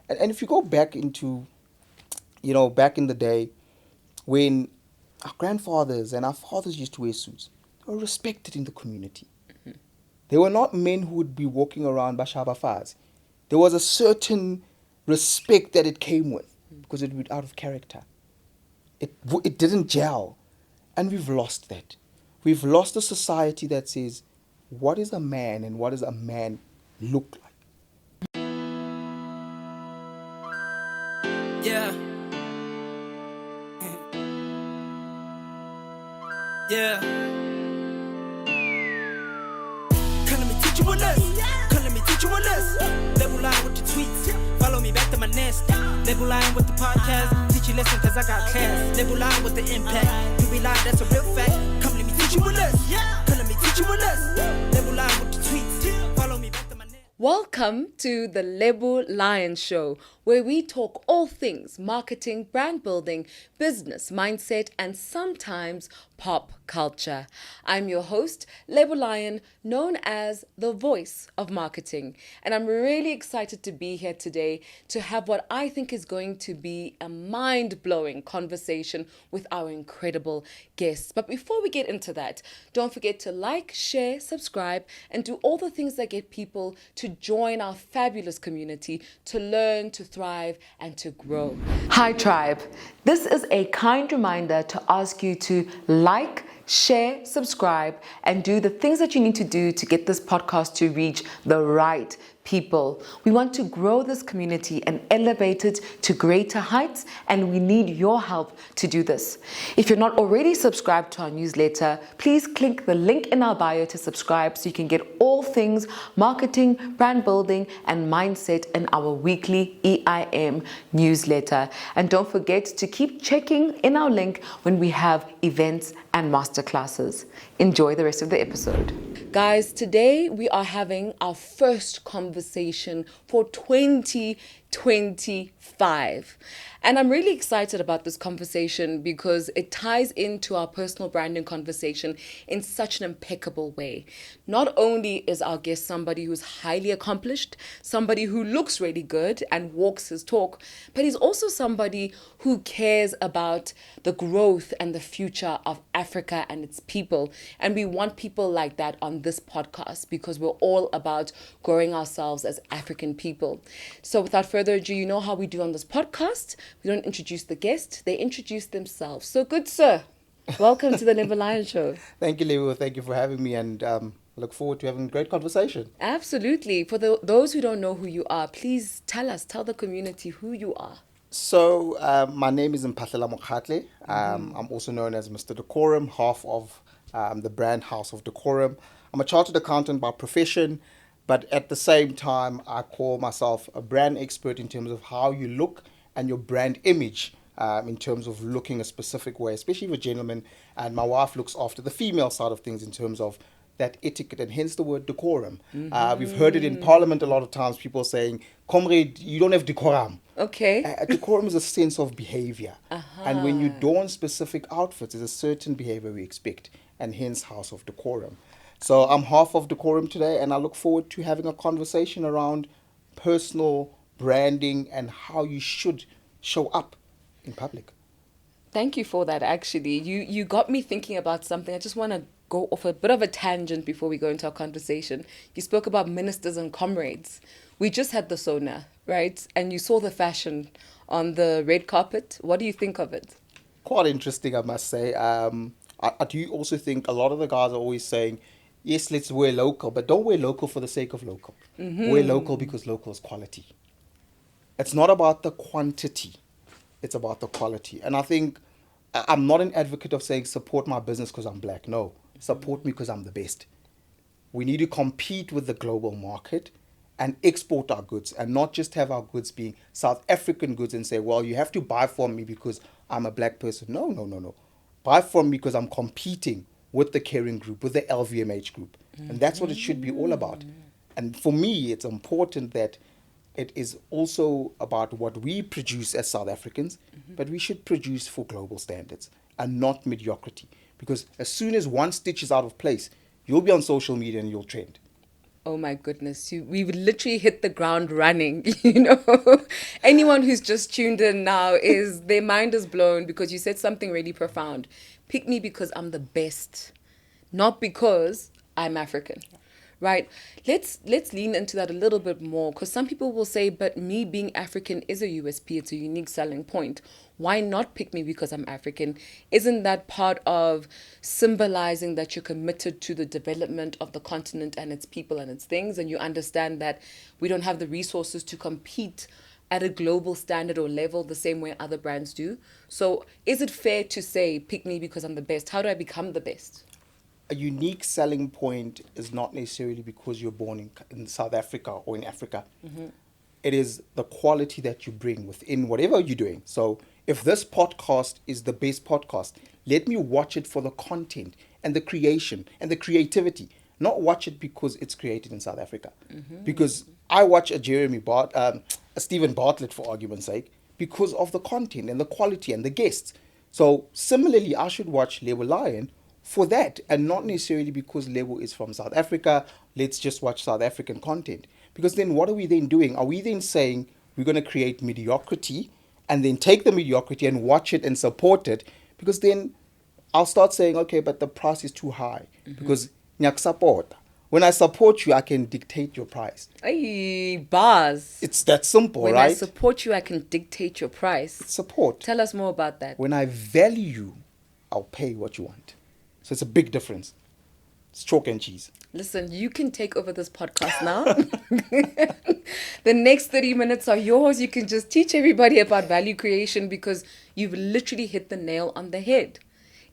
And if you go back into, back in the day when our grandfathers and our fathers used to wear suits, they were respected in the community. They were not men who would be walking around Bashaba Faz. There was a certain respect that it came with because it was out of character. It didn't gel. And we've lost that. We've lost a society that says, what is a man and what does a man look like? Yeah. Yeah. Come let me teach you a lesson. Come let me teach you a lesson. Level line with the tweets. Follow me back to my nest. Level line with the podcast. Teach you lesson cause I got class. Level line with the impact. You be lying, that's a real fact. Come let me teach you a lesson. Come let me teach you a lesson. Level line with the tweets. Follow me back to my nest. Welcome to the Lebo Lion Show, where we talk all things marketing, brand building, business, mindset, and sometimes pop culture. I'm your host, Lebo Lion, known as the voice of marketing. And I'm really excited to be here today to have what I think is going to be a mind-blowing conversation with our incredible guests. But before we get into that, don't forget to like, share, subscribe, and do all the things that get people to join our fabulous community, to learn, to thrive, and to grow. Hi, tribe. This is a kind reminder to ask you to like, share, subscribe, and do the things that you need to do to get this podcast to reach the right people. We want to grow this community and elevate it to greater heights, and we need your help to do this. If you're not already subscribed to our newsletter, please click the link in our bio to subscribe so you can get all things marketing, brand building, and mindset in our weekly EIM newsletter. And don't forget to keep checking in our link when we have events and masterclasses. Enjoy the rest of the episode. Guys, today we are having our first conversation for 2025. And I'm really excited about this conversation because it ties into our personal branding conversation in such an impeccable way. Not only is our guest somebody who's highly accomplished, somebody who looks really good and walks his talk, but he's also somebody who cares about the growth and the future of Africa and its people. And we want people like that on this podcast because we're all about growing ourselves as African people. So without further ado, you know how we do on this podcast. We don't introduce the guest, they introduce themselves. So good sir, welcome to the Lebo Lion Show. Thank you, Leo. Thank you for having me, and look forward to having a great conversation. Absolutely. For those who don't know who you are, please tell the community who you are. So, my name is Mokgatle. I'm also known as Mr. Decorum, half of the brand house of Decorum. I'm a chartered accountant by profession, but at the same time, I call myself a brand expert in terms of how you look and your brand image in terms of looking a specific way, especially for gentlemen. And my wife looks after the female side of things in terms of that etiquette, and hence the word decorum. We've heard it in Parliament a lot of times, people saying, comrade, you don't have decorum. Okay. Decorum is a sense of behavior. And when you don specific outfits, there's a certain behavior we expect, and hence House of Decorum. So I'm half of Decorum today, and I look forward to having a conversation around personal branding and how you should show up in public. Thank you for that, actually. You got me thinking about something. I just want to go off a bit of a tangent before we go into our conversation. You spoke about ministers and comrades. We just had the Sona, right? And you saw the fashion on the red carpet. What do you think of it? Quite interesting, I must say. I do also think a lot of the guys are always saying, yes, let's wear local, but don't wear local for the sake of local. Wear local because local is quality. It's not about the quantity. It's about the quality. And I think I'm not an advocate of saying support my business because I'm black. No, support me because I'm the best. We need to compete with the global market and export our goods and not just have our goods being South African goods and say, well, you have to buy from me because I'm a black person. No. Buy from me because I'm competing with the Caring Group, with the LVMH Group. And that's what it should be all about. And for me, it's important that it is also about what we produce as South Africans, but we should produce for global standards and not mediocrity. Because as soon as one stitch is out of place, you'll be on social media and you'll trend. Oh my goodness, we've literally hit the ground running, you know. Anyone who's just tuned in now their mind is blown because you said something really profound. Pick me because I'm the best, not because I'm African. Right? Let's lean into that a little bit more because some people will say, but me being African is a USP, it's a unique selling point. Why not pick me because I'm African? Isn't that part of symbolizing that you're committed to the development of the continent and its people and its things, and you understand that we don't have the resources to compete at a global standard or level the same way other brands do? So is it fair to say, pick me because I'm the best? How do I become the best? A unique selling point is not necessarily because you're born in South Africa or in Africa. It is the quality that you bring within whatever you're doing. So if this podcast is the best podcast, let me watch it for the content and the creation and the creativity, not watch it because it's created in South Africa. Because I watch a Stephen Bartlett, for argument's sake, because of the content and the quality and the guests. So similarly, I should watch Lebo Lion for that, and not necessarily because Lebo is from South Africa. Let's just watch South African content. Because then what are we then doing? Are we then saying we're going to create mediocrity and then take the mediocrity and watch it and support it? Because then I'll start saying, okay, but the price is too high. Because nyak support. When I support you, I can dictate your price. Ay, bars. It's that simple, When right? I support you, I can dictate your price. It's support. Tell us more about that. When I value you, I'll pay what you want. So it's a big difference. It's chalk and cheese. Listen, you can take over this podcast now. The next 30 minutes are yours. You can just teach everybody about value creation because you've literally hit the nail on the head.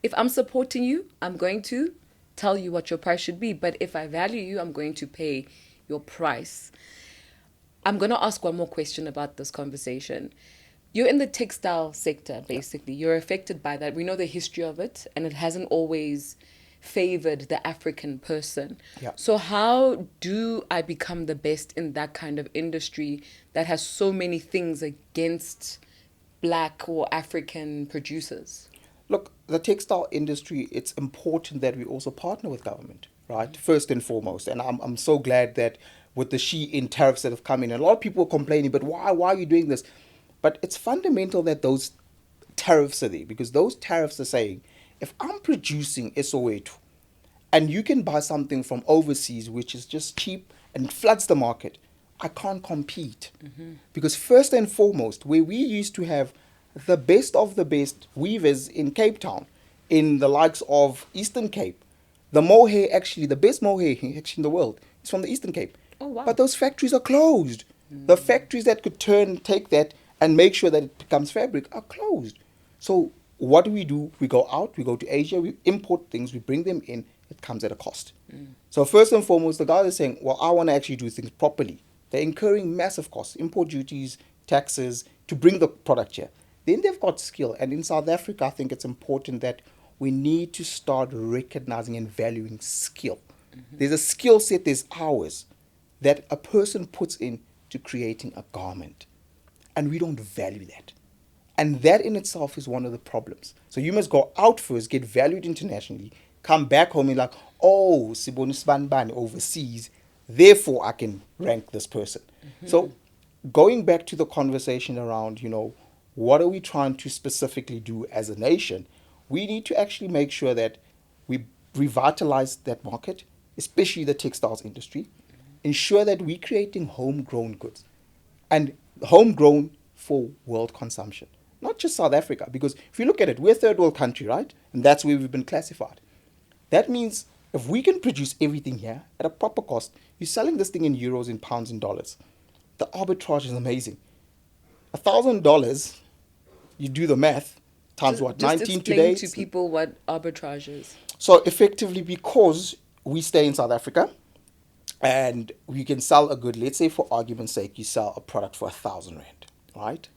If I'm supporting you, I'm going to tell you what your price should be. But if I value you, I'm going to pay your price. I'm going to ask one more question about this conversation. You're in the textile sector, basically. You're affected by that. We know the history of it, and it hasn't always favored the African person. Yeah. So how do I become the best in that kind of industry that has so many things against Black or African producers? Look, the textile industry, it's important that we also partner with government, right? First and foremost. And I'm so glad that with the Shein tariffs that have come in, a lot of people are complaining, but why are you doing this? But it's fundamental that those tariffs are there, because those tariffs are saying, if I'm producing SO8 and you can buy something from overseas, which is just cheap and floods the market, I can't compete. Because first and foremost, where we used to have the best of the best weavers in Cape Town, in the likes of Eastern Cape, the mohair, actually, the best mohair actually in the world is from the Eastern Cape. Oh, wow. But those factories are closed. The factories that could take that and make sure that it becomes fabric are closed. So what do? We go out, we go to Asia, we import things, we bring them in, it comes at a cost. So first and foremost, the guys are saying, well, I want to actually do things properly. They're incurring massive costs, import duties, taxes, to bring the product here. Then they've got skill. And in South Africa, I think it's important that we need to start recognizing and valuing skill. There's a skill set, there's hours that a person puts in to creating a garment. And we don't value that. And that in itself is one of the problems. So you must go out first, get valued internationally, come back home and like, oh, Siboni Sbanbani overseas, therefore I can rank this person. So going back to the conversation around, what are we trying to specifically do as a nation? We need to actually make sure that we revitalize that market, especially the textiles industry, ensure that we're creating homegrown goods. And homegrown for world consumption, not just South Africa. Because if you look at it, we're a third world country, right? And that's where we've been classified. That means if we can produce everything here at a proper cost, you're selling this thing in euros, in pounds, in dollars. The arbitrage is amazing. $1,000, you do the math, times what, 19 today? Just explain to people what arbitrage is. So effectively, because we stay in South Africa, and we can sell a good, let's say for argument's sake, you sell a product for 1,000 rand, right?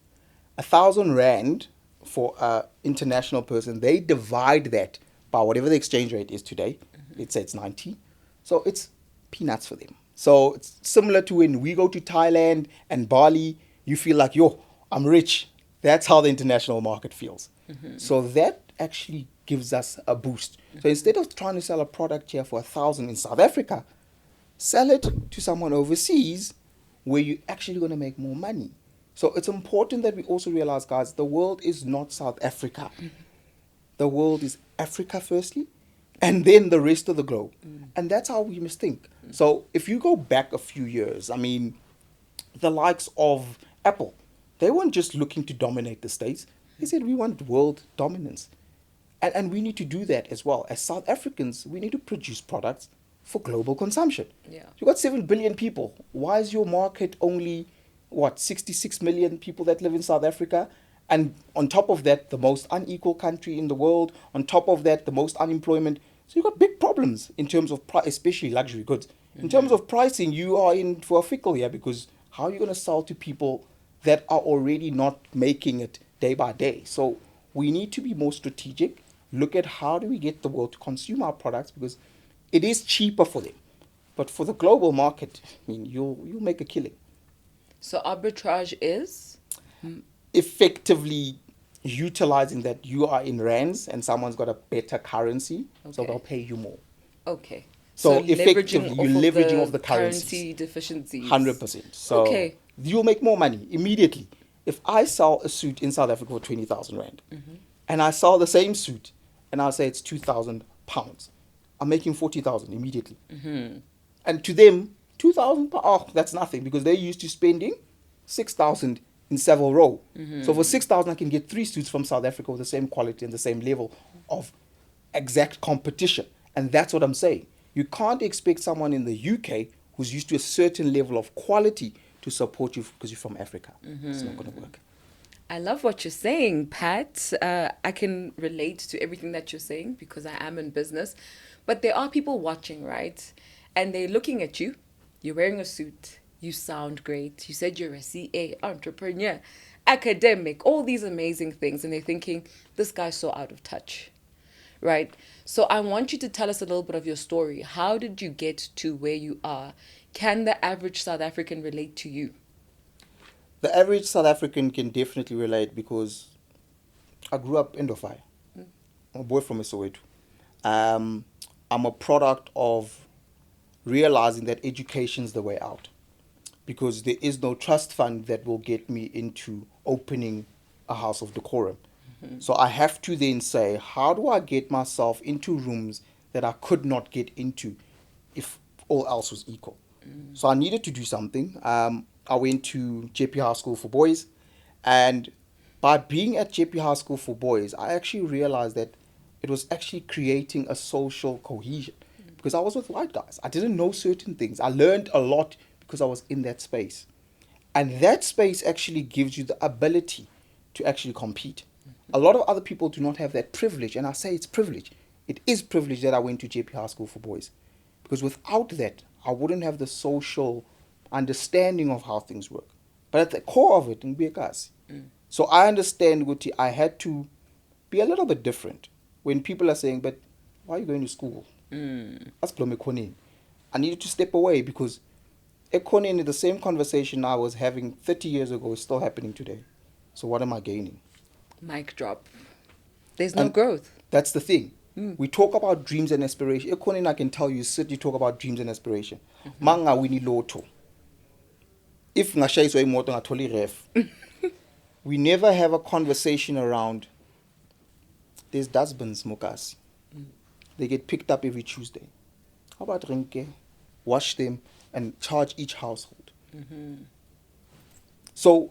1,000 rand for an international person, they divide that by whatever the exchange rate is today. Let's say it's 90. So it's peanuts for them. So it's similar to when we go to Thailand and Bali, you feel like, yo, I'm rich. That's how the international market feels. So that actually gives us a boost. So instead of trying to sell a product here for 1,000 in South Africa, sell it to someone overseas where you're actually going to make more money. So it's important that we also realize, guys, the world is not South Africa. The world is Africa firstly, and then the rest of the globe. And that's how we must think. So if you go back a few years, I mean, the likes of Apple, they weren't just looking to dominate the States. They said, we want world dominance. And we need to do that as well. As South Africans, we need to produce products for global consumption. Yeah. You've got 7 billion people. Why is your market only, 66 million people that live in South Africa? And on top of that, the most unequal country in the world. On top of that, the most unemployment. So you've got big problems in terms of, especially luxury goods. In terms of pricing, you are in for a fickle here, because how are you going to sell to people that are already not making it day by day? So we need to be more strategic. Look at how do we get the world to consume our products, because it is cheaper for them. But for the global market, I mean, you'll make a killing. So arbitrage is? Effectively utilizing that you are in rands and someone's got a better currency, so Okay. they'll pay you more. Okay. So effectively, you're leveraging off the currency currencies. deficiencies. 100%. So Okay. you'll make more money immediately. If I sell a suit in South Africa for 20,000 rand, and I sell the same suit and I'll say it's 2,000 pounds, I'm making 40,000 immediately. And to them, 2,000 pounds, oh, that's nothing, because they're used to spending 6,000 in Savile Row. So for 6,000, I can get 3 suits from South Africa with the same quality and the same level of exact competition. And that's what I'm saying. You can't expect someone in the UK who's used to a certain level of quality to support you because you're from Africa. It's not going to work. I love what you're saying, Pat. I can relate to everything that you're saying because I am in business. But there are people watching, right? And they're looking at you. You're wearing a suit. You sound great. You said you're a CA, entrepreneur, academic, all these amazing things. And they're thinking, this guy's so out of touch, right? So I want you to tell us a little bit of your story. How did you get to where you are? Can the average South African relate to you? The average South African can definitely relate, because I grew up in Ndofai. I'm a boy from Soweto. I'm a product of realizing that education's the way out, because there is no trust fund that will get me into opening a house of decorum. So I have to then say, how do I get myself into rooms that I could not get into if all else was equal? So I needed to do something. I went to JP High School for Boys, and by being at JP High School for Boys, I actually realized that it was actually creating a social cohesion, because I was with white guys. I didn't know certain things. I learned a lot because I was in that space. And that space actually gives you the ability to actually compete. A lot of other people do not have that privilege, and I say it's privilege. It is privilege that I went to JP High School for Boys, because without that, I wouldn't have the social understanding of how things work. But at the core of it, so I understand, Guti, I had to be a little bit different. When people are saying, but why are you going to school? That's Blomekonin. I needed to step away, because Ekonin, the same conversation I was having 30 years ago is still happening today. So what am I gaining? Mic drop. There's no growth. That's the thing. We talk about dreams and aspiration. Ekonin, I can tell you, you talk about dreams and aspiration. Manga wini lotto. If ngashayiswa imoto ngatholi ref. We never have a conversation around, there's dustbins, Mokasi. They get picked up every Tuesday. How about Rinke? Wash them and charge each household. So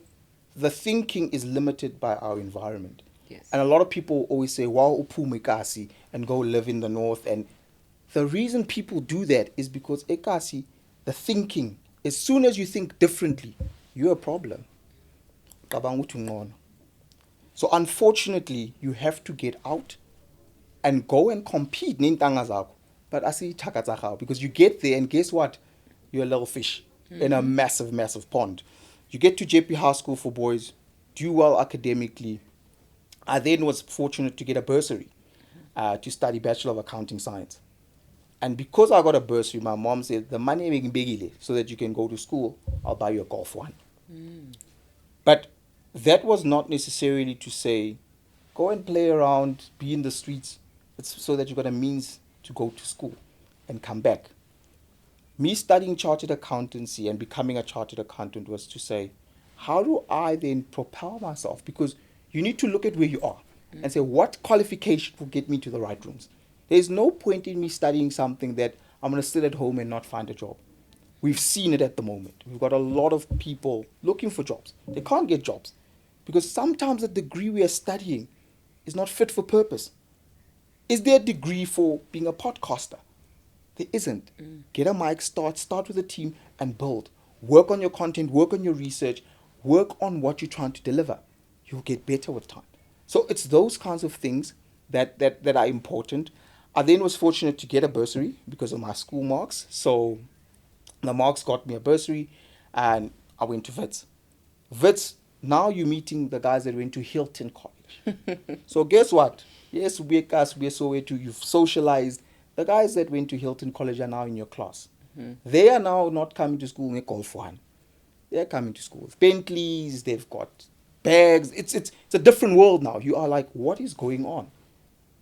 the thinking is limited by our environment. Yes. And a lot of people always say, wow, uphume Ekasi, and go live in the north. And the reason people do that is because Ekasi, the thinking, as soon as you think differently, you're a problem. So unfortunately, you have to get out and go and compete. But I see because you get there and guess what? You're a little fish in a massive, massive pond. You get to JP High School for Boys, do well academically. I then was fortunate to get a bursary to study Bachelor of Accounting Science. And because I got a bursary, my mom said, the money making bigile so that you can go to school, I'll buy you a golf one. But that was not necessarily to say, go and play around, be in the streets. It's so that you got a means to go to school and come back. Me studying chartered accountancy and becoming a chartered accountant was to say, how do I then propel myself? Because you need to look at where you are and say, what qualification will get me to the right rooms? There's no point in me studying something that I'm going to sit at home and not find a job. We've seen it at the moment. We've got a lot of people looking for jobs. They can't get jobs because sometimes the degree we are studying is not fit for purpose. Is there a degree for being a podcaster? There isn't. Get a mic, start with a team and build. Work on your content, work on your research, work on what you're trying to deliver. You'll get better with time. So it's those kinds of things that are important. I then was fortunate to get a bursary because of my school marks. So the marks got me a bursary and I went to Wits. Wits, now you're meeting the guys that went to Hilton College. So guess what? Yes, we're Soweto, you've socialized. The guys that went to Hilton College are now in your class. They are now not coming to school with golf one. They're coming to school with Bentleys, they've got bags. It's a different world now. You are like, what is going on?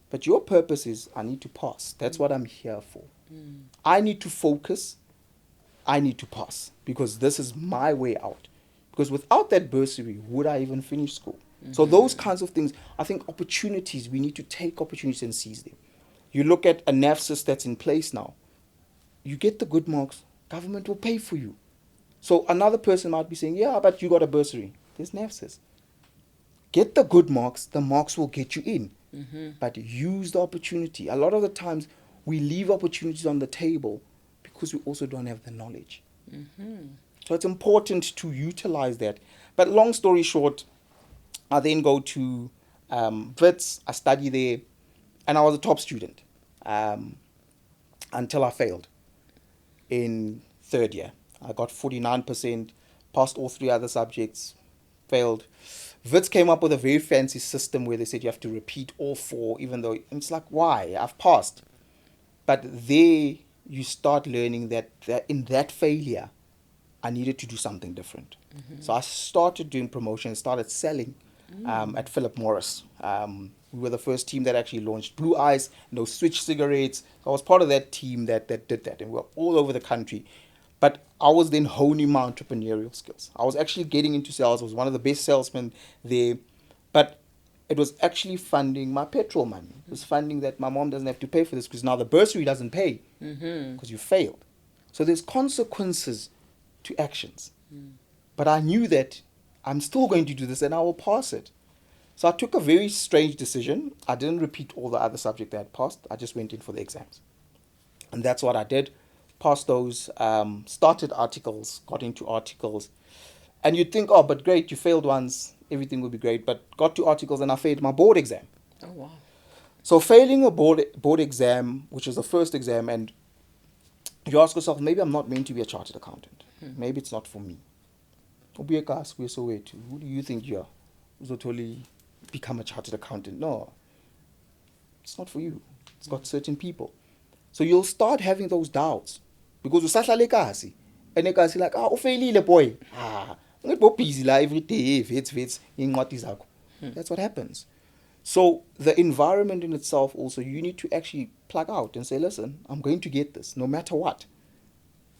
But your purpose is, I need to pass. That's what I'm here for. I need to focus. I need to pass because this is my way out. Because without that bursary, would I even finish school? So those kinds of things, I think opportunities, we need to take opportunities and seize them. You look at a NAFSIS that's in place now. You get the good marks, government will pay for you. So another person might be saying, yeah, but you got a bursary. There's NAFSIS. Get the good marks, the marks will get you in. But use the opportunity. A lot of the times, we leave opportunities on the table because we also don't have the knowledge. So it's important to utilize that. But long story short, I then go to Wits, I study there, and I was a top student until I failed in third year. I got 49%, passed all 3 other subjects, failed. Wits came up with a very fancy system where they said you have to repeat all 4, even though it's like, why? I've passed. But there you start learning that in that failure, I needed to do something different. So I started doing promotion, started selling at Philip Morris. We were the first team that actually launched Blue Ice, no switch cigarettes. So I was part of that team that did that, and we were all over the country. But I was then honing my entrepreneurial skills. I was actually getting into sales. I was one of the best salesmen there. But it was actually funding my petrol money. It was funding that my mom doesn't have to pay for this because now the bursary doesn't pay because you failed. So there's consequences to actions. But I knew that I'm still going to do this and I will pass it. So I took a very strange decision. I didn't repeat all the other subjects that I had passed. I just went in for the exams. And that's what I did. Passed those, started articles, got into articles. And you'd think, oh, but great, you failed once, everything will be great. But got to articles and I failed my board exam. Oh, wow. So failing a board exam, which was the first exam, and you ask yourself, maybe I'm not meant to be a chartered accountant. Maybe it's not for me. Who do you think you are? Totally become a chartered accountant. No, it's not for you. It's got certain people. So you'll start having those doubts because usahlale kasi. And ekasi like, ufailile boy. Ungekho busy la every day, vets, incwadi zakho. That's what happens. So the environment in itself also, you need to actually plug out and say, listen, I'm going to get this no matter what,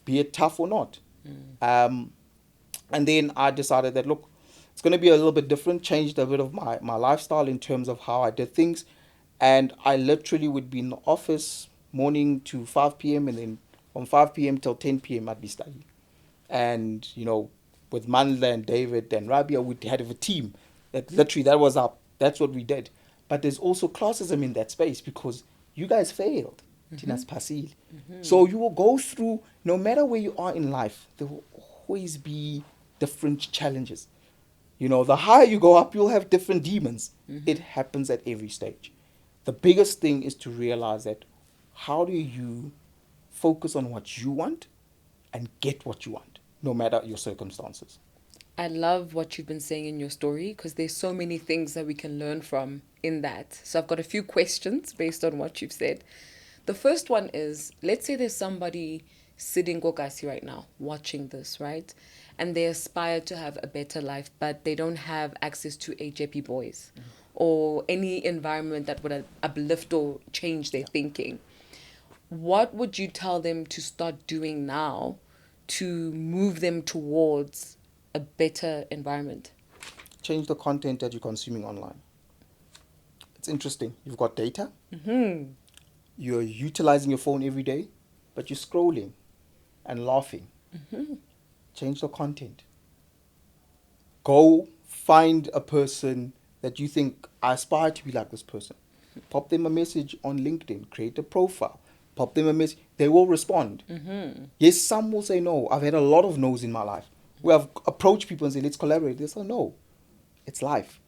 be it tough or not. And then I decided that, look, it's going to be a little bit different, changed a bit of my lifestyle in terms of how I did things. And I literally would be in the office morning to 5 p.m. and then from 5 p.m. till 10 p.m. I'd be studying. And, with Mandla and David and Rabia, we had a team that literally that's what we did. But there's also classism in that space because you guys failed. Tinas Pasil. So you will go through, no matter where you are in life, there will always be different challenges. The higher you go up, you'll have different demons. It happens at every stage. The biggest thing is to realize that how do you focus on what you want and get what you want, no matter your circumstances. I love what you've been saying in your story because there's so many things that we can learn from in that. So I've got a few questions based on what you've said. The first one is, let's say there's somebody sitting Kokasi right now watching this, right? And they aspire to have a better life, but they don't have access to HAP boys or any environment that would uplift or change their thinking. what would you tell them to start doing now to move them towards a better environment? Change the content that you're consuming online. It's interesting. You've got data. You're utilizing your phone every day, but you're scrolling and laughing. Change the content. Go find a person that you think, I aspire to be like this person. Pop them a message on LinkedIn. Create a profile. Pop them a message. They will respond. Yes, some will say no. I've had a lot of no's in my life. We have approached people and say, let's collaborate. They say no. It's life.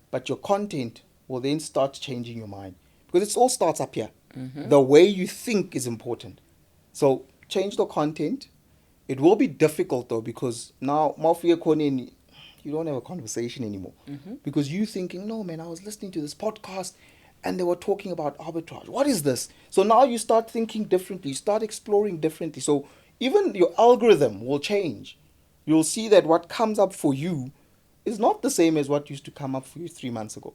But your content will then start changing your mind. Because it all starts up here. The way you think is important. So change the content. It will be difficult though, because now you don't have a conversation anymore. Because you thinking, no man, I was listening to this podcast and they were talking about arbitrage. What is this? So now you start thinking differently. You start exploring differently. So even your algorithm will change. You'll see that what comes up for you is not the same as what used to come up for you 3 months ago.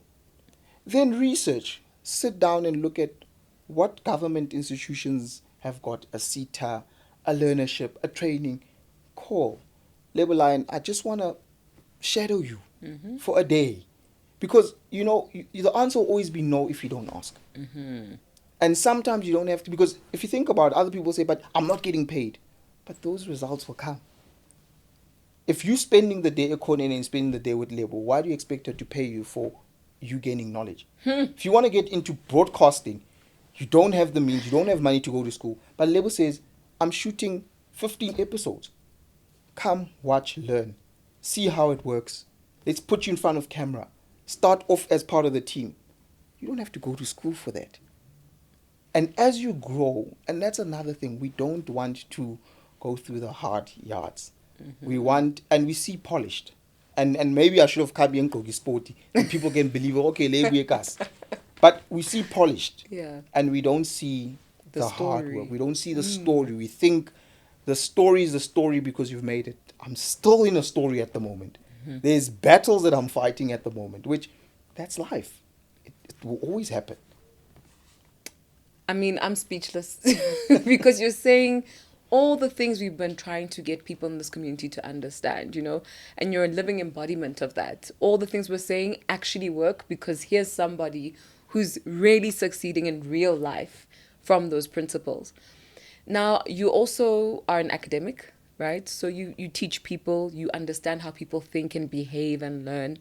Then research. Sit down and look at what government institutions have got a CETA, a learnership, a training. Call. Label line, I just want to shadow you for a day. Because, the answer will always be no if you don't ask. And sometimes you don't have to, because if you think about it, other people say, but I'm not getting paid. But those results will come. If you're spending the day at Conan and spending the day with Label, why do you expect her to pay you for you gaining knowledge? If you want to get into broadcasting, you don't have the means, you don't have money to go to school. But Label says, I'm shooting 15 episodes. Come, watch, learn. See how it works. Let's put you in front of camera. Start off as part of the team. You don't have to go to school for that. And as you grow, and that's another thing, we don't want to go through the hard yards. We want, and we see polished. And maybe I should have come in sporty, and people can believe, okay, let's but we see polished. Yeah. And we don't see the hard story. work. We don't see the story. We think the story is the story because you've made it. I'm still in a story at the moment. There's battles that I'm fighting at the moment, which that's life. It will always happen. I mean, I'm speechless because you're saying all the things we've been trying to get people in this community to understand, and you're a living embodiment of that. All the things we're saying actually work because here's somebody who's really succeeding in real life from those principles. Now, you also are an academic, right? So you teach people, you understand how people think and behave and learn.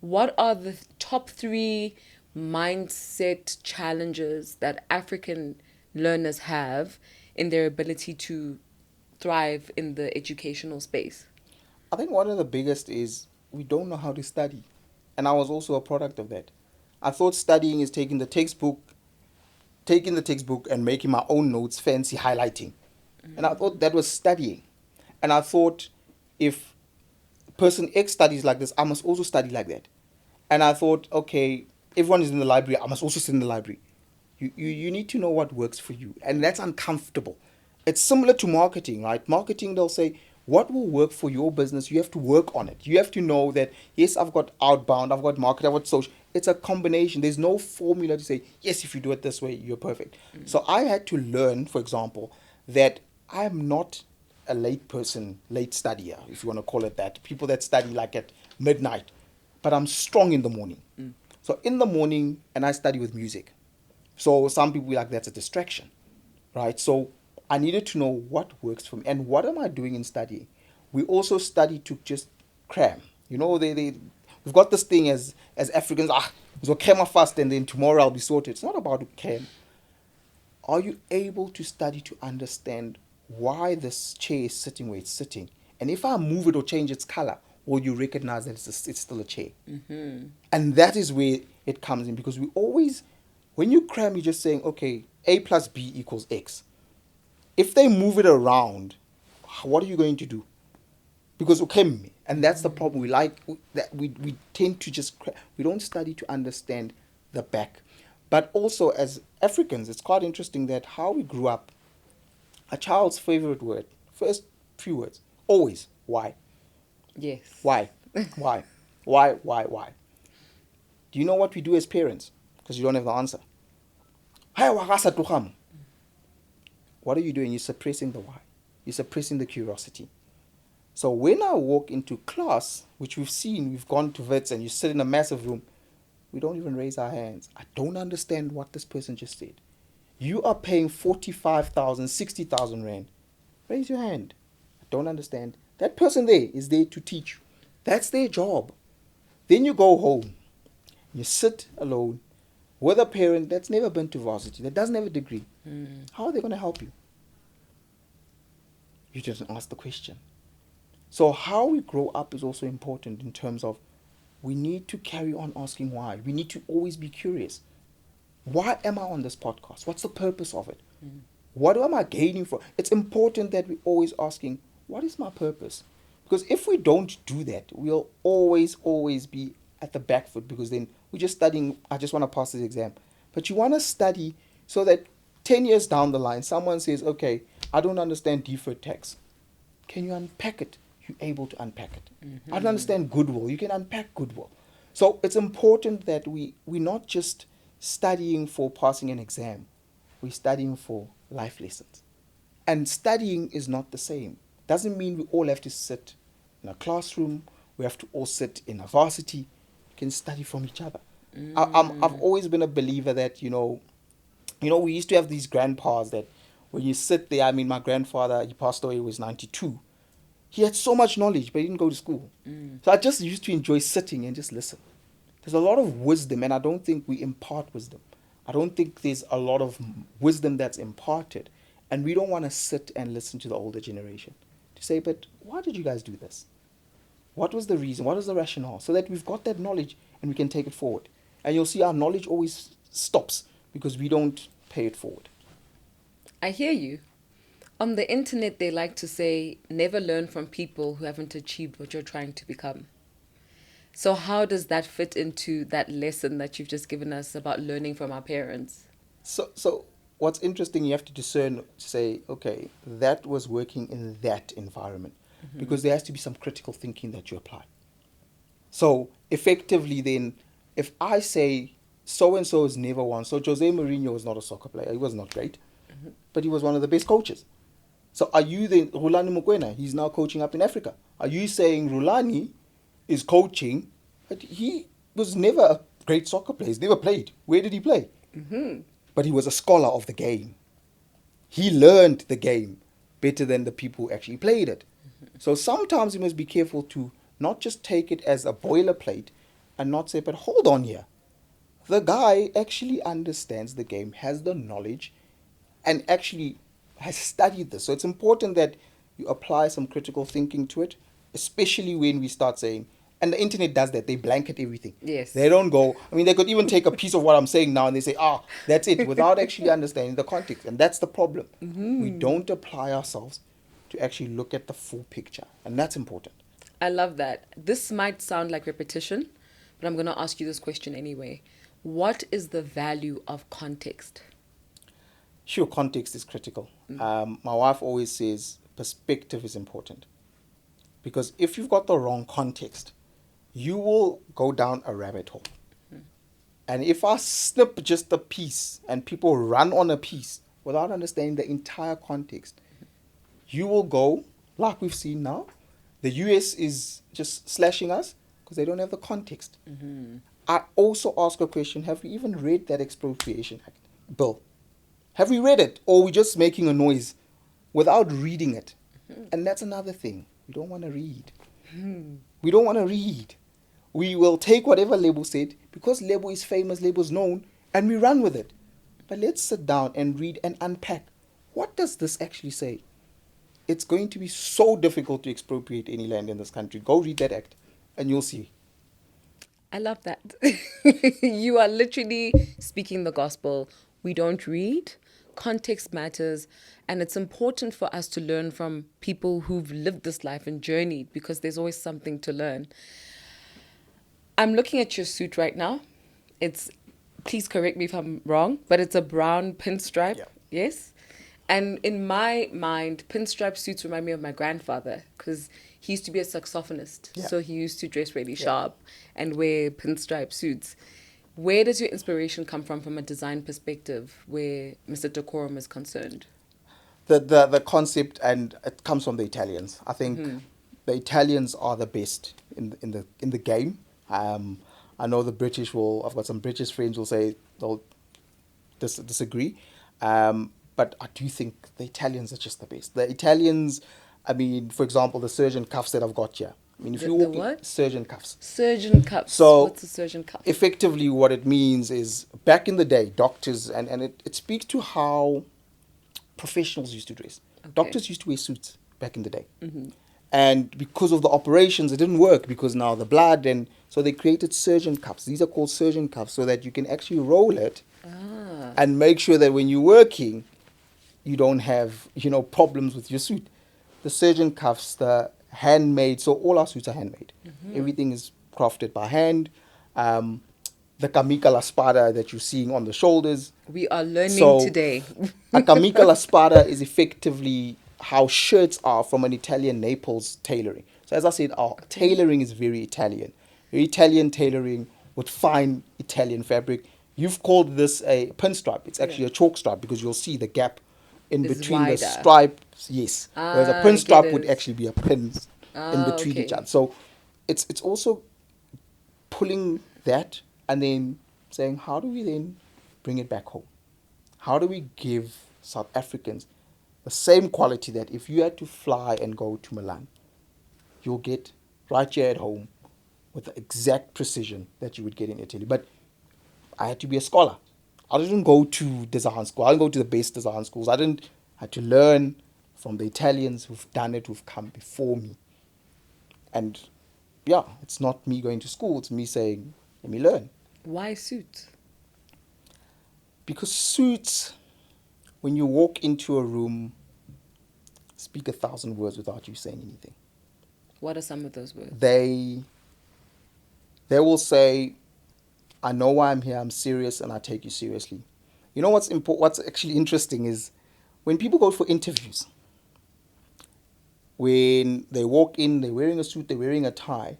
What are the top 3 mindset challenges that African learners have in their ability to thrive in the educational space? I think one of the biggest is we don't know how to study. And I was also a product of that. I thought studying is taking the textbook and making my own notes, fancy highlighting. And I thought that was studying. And I thought if person X studies like this, I must also study like that. And I thought, okay, everyone is in the library, I must also sit in the library. You need to know what works for you. And that's uncomfortable. It's similar to marketing, right? Marketing, they'll say, what will work for your business? You have to work on it. You have to know that, yes, I've got outbound, I've got market, I've got social. It's a combination. There's no formula to say, yes, if you do it this way, you're perfect. So I had to learn, for example, that I'm not a late studier, if you want to call it that. People that study like at midnight. But I'm strong in the morning. So in the morning, and I study with music. So some people be like, that's a distraction, right? So I needed to know what works for me. And what am I doing in studying? We also study to just cram. We've got this thing as Africans, so cram fast and then tomorrow I'll be sorted. It's not about cram. Are you able to study to understand why this chair is sitting where it's sitting? And if I move it or change its color, will you recognize that it's still a chair? And that is where it comes in, because we always, when you cram, you're just saying, okay, A plus B equals X. If they move it around, what are you going to do? Because and that's the problem. We tend to just, we don't study to understand the back. But also as Africans, it's quite interesting that how we grew up, a child's favorite word, first few words, always, why? Yes. Why? Why? Why? Do you know what we do as parents? Because you don't have the answer. Hey, wakasa tukham. what are you doing? You're suppressing the why. You're suppressing the curiosity. So when I walk into class, which we've gone to vets and you sit in a massive room, we don't even raise our hands. I don't understand what this person just said. You are paying 45,000, 60,000 rand. Raise your hand. I don't understand. That person there is there to teach you. That's their job. Then you go home. You sit alone with a parent that's never been to varsity, that doesn't have a degree. How are they going to help you? You just ask the question. So how we grow up is also important in terms of we need to carry on asking why. We need to always be curious. Why am I on this podcast? What's the purpose of it? What am I gaining from? It's important that we're always asking, what is my purpose? Because if we don't do that, we'll always be at the back foot, because then we're just studying, I just want to pass this exam. But you want to study so that 10 years down the line, someone says, okay, I don't understand deferred tax. Can you unpack it? You're able to unpack it. I don't understand goodwill. You can unpack goodwill. So it's important that we're not just studying for passing an exam. We're studying for life lessons. And studying is not the same. Doesn't mean we all have to sit in a classroom. We have to all sit in a varsity. We can study from each other. I've always been a believer that, we used to have these grandpas that when you sit there, I mean, my grandfather, he passed away, he was 92. He had so much knowledge, but he didn't go to school. So I just used to enjoy sitting and just listen. There's a lot of wisdom, and I don't think we impart wisdom. I don't think there's a lot of wisdom that's imparted. And we don't want to sit and listen to the older generation to say, but why did you guys do this? What was the reason? What is the rationale? So that we've got that knowledge and we can take it forward. And you'll see our knowledge always stops because we don't pay it forward. I hear you. On the internet, they like to say, never learn from people who haven't achieved what you're trying to become. So how does that fit into that lesson that you've just given us about learning from our parents? So what's interesting, you have to discern to say, okay, that was working in that environment. Because there has to be some critical thinking that you apply. So effectively then, if I say so-and-so has never won, so Jose Mourinho was not a soccer player, he was not great, but he was one of the best coaches. So are you then, Rulani Mokwena, he's now coaching up in Africa. Are you saying Rulani is coaching, but he was never a great soccer player, he's never played. Where did he play? But he was a scholar of the game. He learned the game better than the people who actually played it. So sometimes you must be careful to not just take it as a boilerplate and not say, but hold on here. The guy actually understands the game, has the knowledge, and actually has studied this. So it's important that you apply some critical thinking to it, especially when we start saying, and the internet does that, they blanket everything. Yes. They don't go, I mean, they could even take a piece of what I'm saying now and they say, that's it, without actually understanding the context. And that's the problem. We don't apply ourselves to actually look at the full picture. And that's important. I love that. This might sound like repetition, but I'm going to ask you this question anyway. What is the value of context? Sure, context is critical. My wife always says perspective is important. Because if you've got the wrong context, you will go down a rabbit hole. And if I snip just a piece and people run on a piece without understanding the entire context, you will go, like we've seen now, the US is just slashing us because they don't have the context. I also ask a question, have we even read that expropriation act bill? Have we read it? Or are we just making a noise without reading it? And that's another thing. We don't want to read. We don't want to read. We will take whatever Lebo said, because Lebo is famous, Lebo is known, and we run with it. But let's sit down and read and unpack. What does this actually say? It's going to be so difficult to expropriate any land in this country. Go read that act and you'll see. I love that. You are literally speaking the gospel. We don't read. Context matters. And it's important for us to learn from people who've lived this life and journeyed, because there's always something to learn. I'm looking at your suit right now. Please correct me if I'm wrong, but it's a brown pinstripe. Yeah. Yes? And in my mind, pinstripe suits remind me of my grandfather, because he used to be a saxophonist. Yeah. So he used to dress really sharp and wear pinstripe suits. Where does your inspiration come from a design perspective where Mr. Decorum is concerned? the concept, and it comes from the Italians. I think the Italians are the best in the game. I know the British will. I've got some British friends will say they'll disagree, but I do think the Italians are just the best. The Italians, I mean, for example, the surgeon cuffs that I've got here. I mean, if you walk what? surgeon cuffs. Surgeon cups. So What's a surgeon cup? effectively, what it means is back in the day, doctors, and it speaks to how professionals used to dress. Okay. Doctors used to wear suits back in the day. And because of the operations, it didn't work because now the blood, and so they created surgeon cuffs. These are called surgeon cuffs so that you can actually roll it and make sure that when you're working, you don't have, problems with your suit. The surgeon cuffs, the handmade, so all our suits are handmade. Everything is crafted by hand. The camicia la spada that you're seeing on the shoulders. We are learning today. A camicia la spada is effectively how shirts are from an Italian Naples tailoring. So as I said, our tailoring is very Italian. Very Italian tailoring with fine Italian fabric. You've called this a pinstripe. It's actually a chalk stripe because you'll see the gap in It's between the wider. stripes. Yes. Whereas a I pinstripe get would it. actually be a pin in between each other. So it's also pulling that and then saying, how do we then bring it back home? How do we give South Africans the same quality that if you had to fly and go to Milan, you'll get right here at home with the exact precision that you would get in Italy. But I had to be a scholar. I didn't go to design school. I didn't go to the best design schools. I had to learn from the Italians who've done it, who've come before me. And yeah, it's not me going to school. It's me saying, let me learn. Why suits? Because suits, when you walk into a room, speak 1,000 words without you saying anything. What are some of those words? They will say, I know why I'm here, I'm serious, and I take you seriously. You know what's actually interesting is when people go for interviews, when they walk in, they're wearing a suit, they're wearing a tie,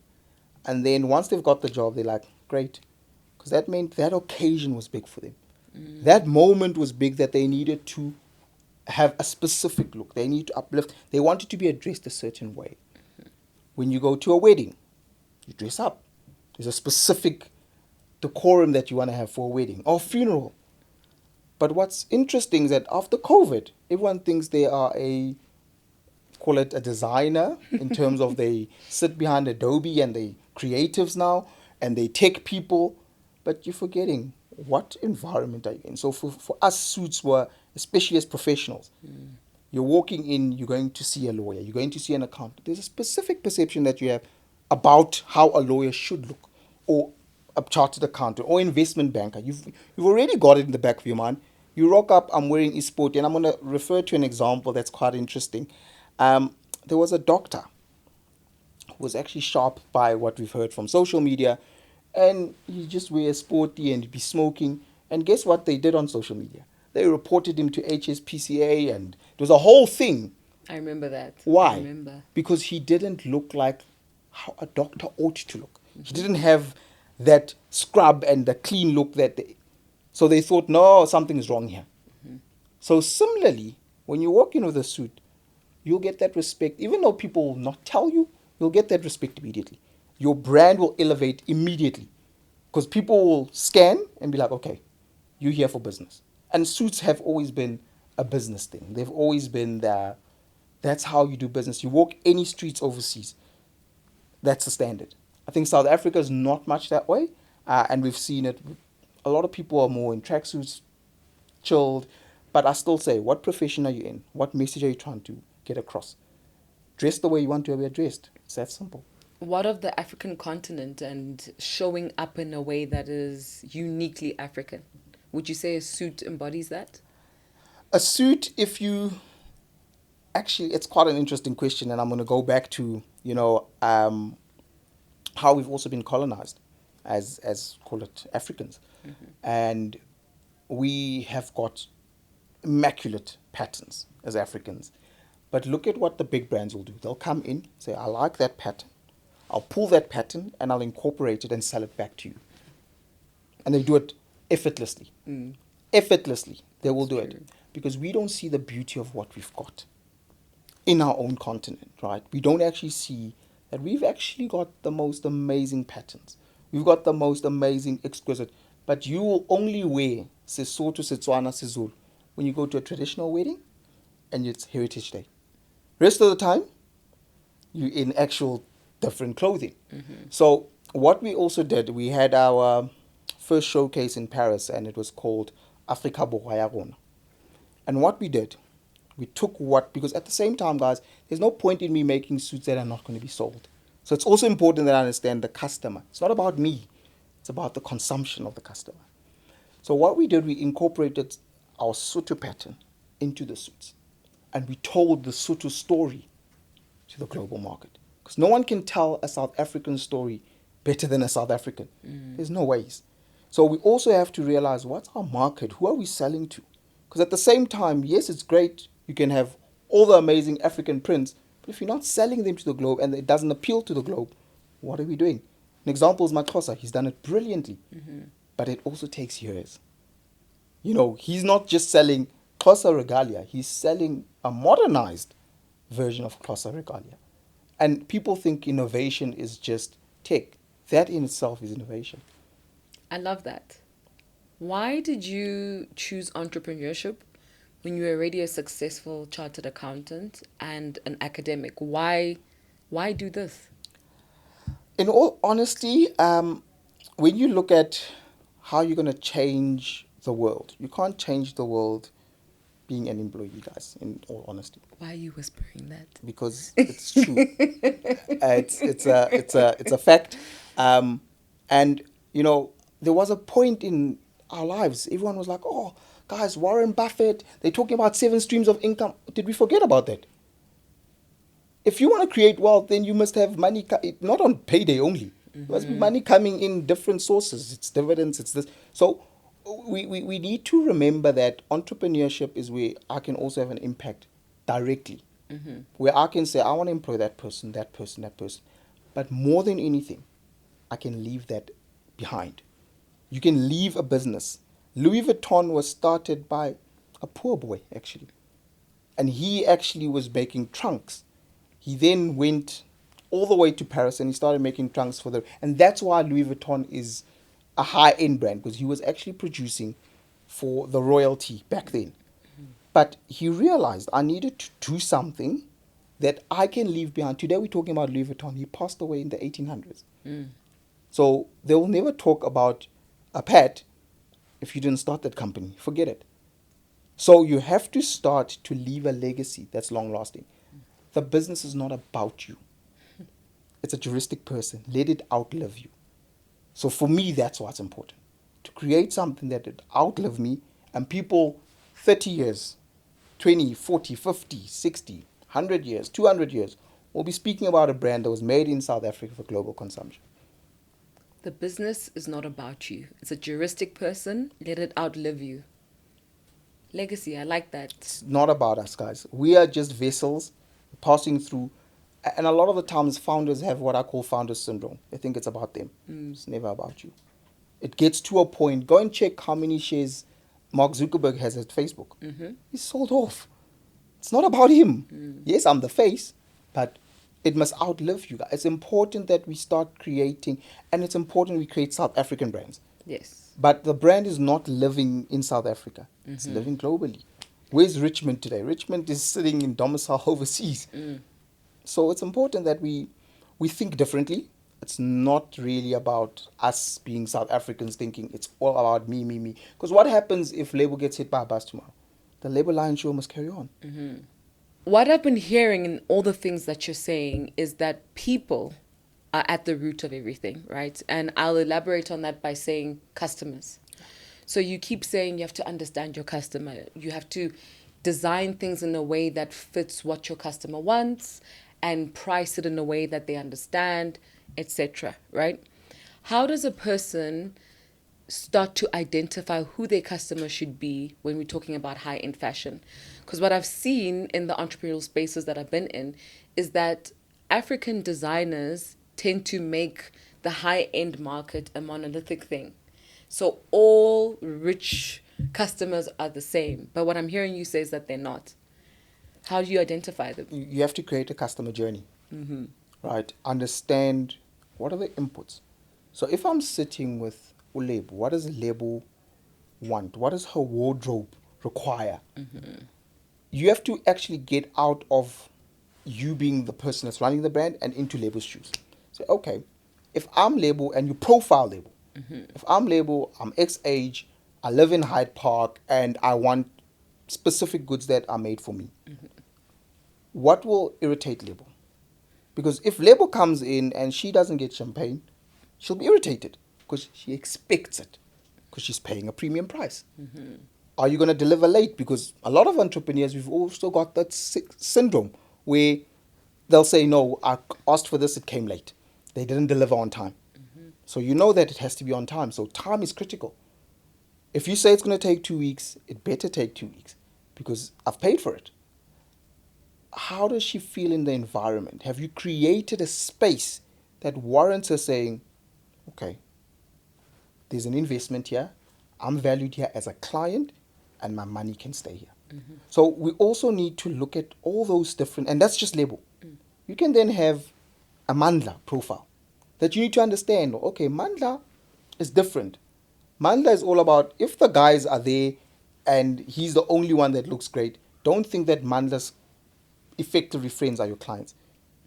and then once they've got the job, they're like, great, because that meant that occasion was big for them. That moment was big that they needed to have a specific look. They need to uplift. They wanted to be addressed a certain way. When you go to a wedding, you dress up. There's a specific decorum that you want to have for a wedding or funeral. But what's interesting is that after COVID, everyone thinks they are call it a designer in terms of they sit behind Adobe and they creatives now and they tech people, but you're forgetting what environment are you in. So for us, suits were, especially as professionals, you're walking in, you're going to see a lawyer, you're going to see an accountant. There's a specific perception that you have about how a lawyer should look, or a chartered accountant, or investment banker. You've already got it in the back of your mind. You rock up, I'm wearing e-sport, and I'm going to refer to an example that's quite interesting. There was a doctor who was actually sharp by what we've heard from social media, and he just wears sporty and he'd be smoking. And guess what they did on social media? They reported him to HSPCA, and it was a whole thing. I remember that. Why? I remember. Because he didn't look like how a doctor ought to look. He didn't have that scrub and the clean look so they thought, no, something is wrong here. So similarly, when you walk in with a suit, you'll get that respect. Even though people will not tell you, you'll get that respect immediately. Your brand will elevate immediately because people will scan and be like, okay, you're here for business. And suits have always been a business thing. They've always been there. That's how you do business. You walk any streets overseas, that's the standard. I think South Africa is not much that way, and we've seen it. A lot of people are more in tracksuits, chilled, but I still say, what profession are you in? What message are you trying to get across? Dress the way you want to be addressed. It's that simple. What of the African continent and showing up in a way that is uniquely African? Would you say a suit embodies that? A suit, actually, it's quite an interesting question, and I'm going to go back to, how we've also been colonized as call it Africans. And we have got immaculate patterns as Africans. But look at what the big brands will do. They'll come in, say, I like that pattern. I'll pull that pattern and I'll incorporate it and sell it back to you. And they do it effortlessly. Effortlessly, they will do it. because we don't see the beauty of what we've got in our own continent, right? We don't actually see that we've actually got the most amazing patterns. We've got the most amazing, exquisite. But you will only wear Sesotho, Setswana, Sizulu when you go to a traditional wedding and it's Heritage Day. Rest of the time, you in actual different clothing. So what we also did, we had our first showcase in Paris, and it was called Afrika Borwa ya Rona. And what we did, we took because at the same time, guys, there's no point in me making suits that are not going to be sold. So it's also important that I understand the customer. It's not about me. It's about the consumption of the customer. So what we did, we incorporated our Sotho pattern into the suits. And we told the Sotho story to the global market. Because no one can tell a South African story better than a South African. There's no ways. So we also have to realize, what's our market? Who are we selling to? Because at the same time, yes, it's great. You can have all the amazing African prints, but if you're not selling them to the globe and it doesn't appeal to the globe, what are we doing? An example is Mokgatle. He's done it brilliantly, but it also takes years. You know, he's not just selling Xhosa regalia. He's selling a modernized version of Xhosa regalia. And people think innovation is just tech. That in itself is innovation. I love that. Why did you choose entrepreneurship when you were already a successful chartered accountant and an academic? Why do this? In all honesty, when you look at how you're going to change the world, you can't change the world being an employee, guys, in all honesty. Why are you whispering that? Because it's true. It's a fact. And, you know, there was a point in our lives, everyone was like, oh, guys, Warren Buffett, they're talking about 7 streams of income. Did we forget about that? If you want to create wealth, then you must have money, not on payday only. There must be money coming in different sources. It's dividends, it's this. So we need to remember that entrepreneurship is where I can also have an impact directly. Where I can say, I want to employ that person, that person, that person. But more than anything, I can leave that behind. You can leave a business. Louis Vuitton was started by a poor boy, actually. And he actually was making trunks. He then went all the way to Paris and he started making trunks for them. And that's why Louis Vuitton is a high-end brand, because he was actually producing for the royalty back then. But he realized I needed to do something that I can leave behind. Today we're talking about Louis Vuitton. He passed away in the 1800s. So they will never talk about a pet if you didn't start that company. Forget it. So you have to start to leave a legacy that's long-lasting. The business is not about you. It's a juristic person. Let it outlive you. So for me, that's what's important. To create something that would outlive me, and people 30 years, 20, 40, 50, 60, 100 years, 200 years will be speaking about a brand that was made in South Africa for global consumption. The business is not about you. It's a juristic person. Let it outlive you. Legacy, I like that. It's not about us, guys. We are just vessels passing through. And a lot of the times founders have what I call founder syndrome. They think it's about them. It's never about you. It gets to a point. Go and check how many shares Mark Zuckerberg has at Facebook. He's sold off. It's not about him. Yes, I'm the face, but it must outlive you guys. It's important that we start creating, and it's important we create South African brands. Yes. But the brand is not living in South Africa. It's living globally. Where's Richmond today? Richmond is sitting in domicile overseas. So it's important that we think differently. It's not really about us being South Africans thinking it's all about me, me, me. Because what happens if Label gets hit by a bus tomorrow? The Label Lion Show must carry on. What I've been hearing in all the things that you're saying is that people are at the root of everything, right? And I'll elaborate on that by saying customers. So you keep saying you have to understand your customer. You have to design things in a way that fits what your customer wants and price it in a way that they understand, etc., right? How does a person start to identify who their customer should be when we're talking about high-end fashion? Because what I've seen in the entrepreneurial spaces that I've been in is that African designers tend to make the high-end market a monolithic thing. So all rich customers are the same. But what I'm hearing you say is that they're not. How do you identify them? You have to create a customer journey, right? Understand what are the inputs. So if I'm sitting with Ulebo, what does Lebo want? What does her wardrobe require? You have to actually get out of you being the person that's running the brand and into Lebo's shoes. Say, okay, if I'm Lebo and you profile Lebo, if I'm Lebo, I'm X age, I live in Hyde Park, and I want specific goods that are made for me. What will irritate Lebo? Because if Lebo comes in and she doesn't get champagne, she'll be irritated because she expects it because she's paying a premium price. Are you going to deliver late? Because a lot of entrepreneurs, we've also got that syndrome where they'll say, no, I asked for this, it came late. They didn't deliver on time. So you know that it has to be on time. So time is critical. If you say it's going to take 2 weeks, it better take 2 weeks because I've paid for it. How does she feel in the environment? Have you created a space that warrants her saying, okay, there's an investment here, I'm valued here as a client, and my money can stay here. So we also need to look at all those different, and that's just label. You can then have a Mandla profile that you need to understand. Okay, Mandla is different. Mandla is all about if the guys are there and he's the only one that looks great, don't think that Mandla's effectively friends are your clients.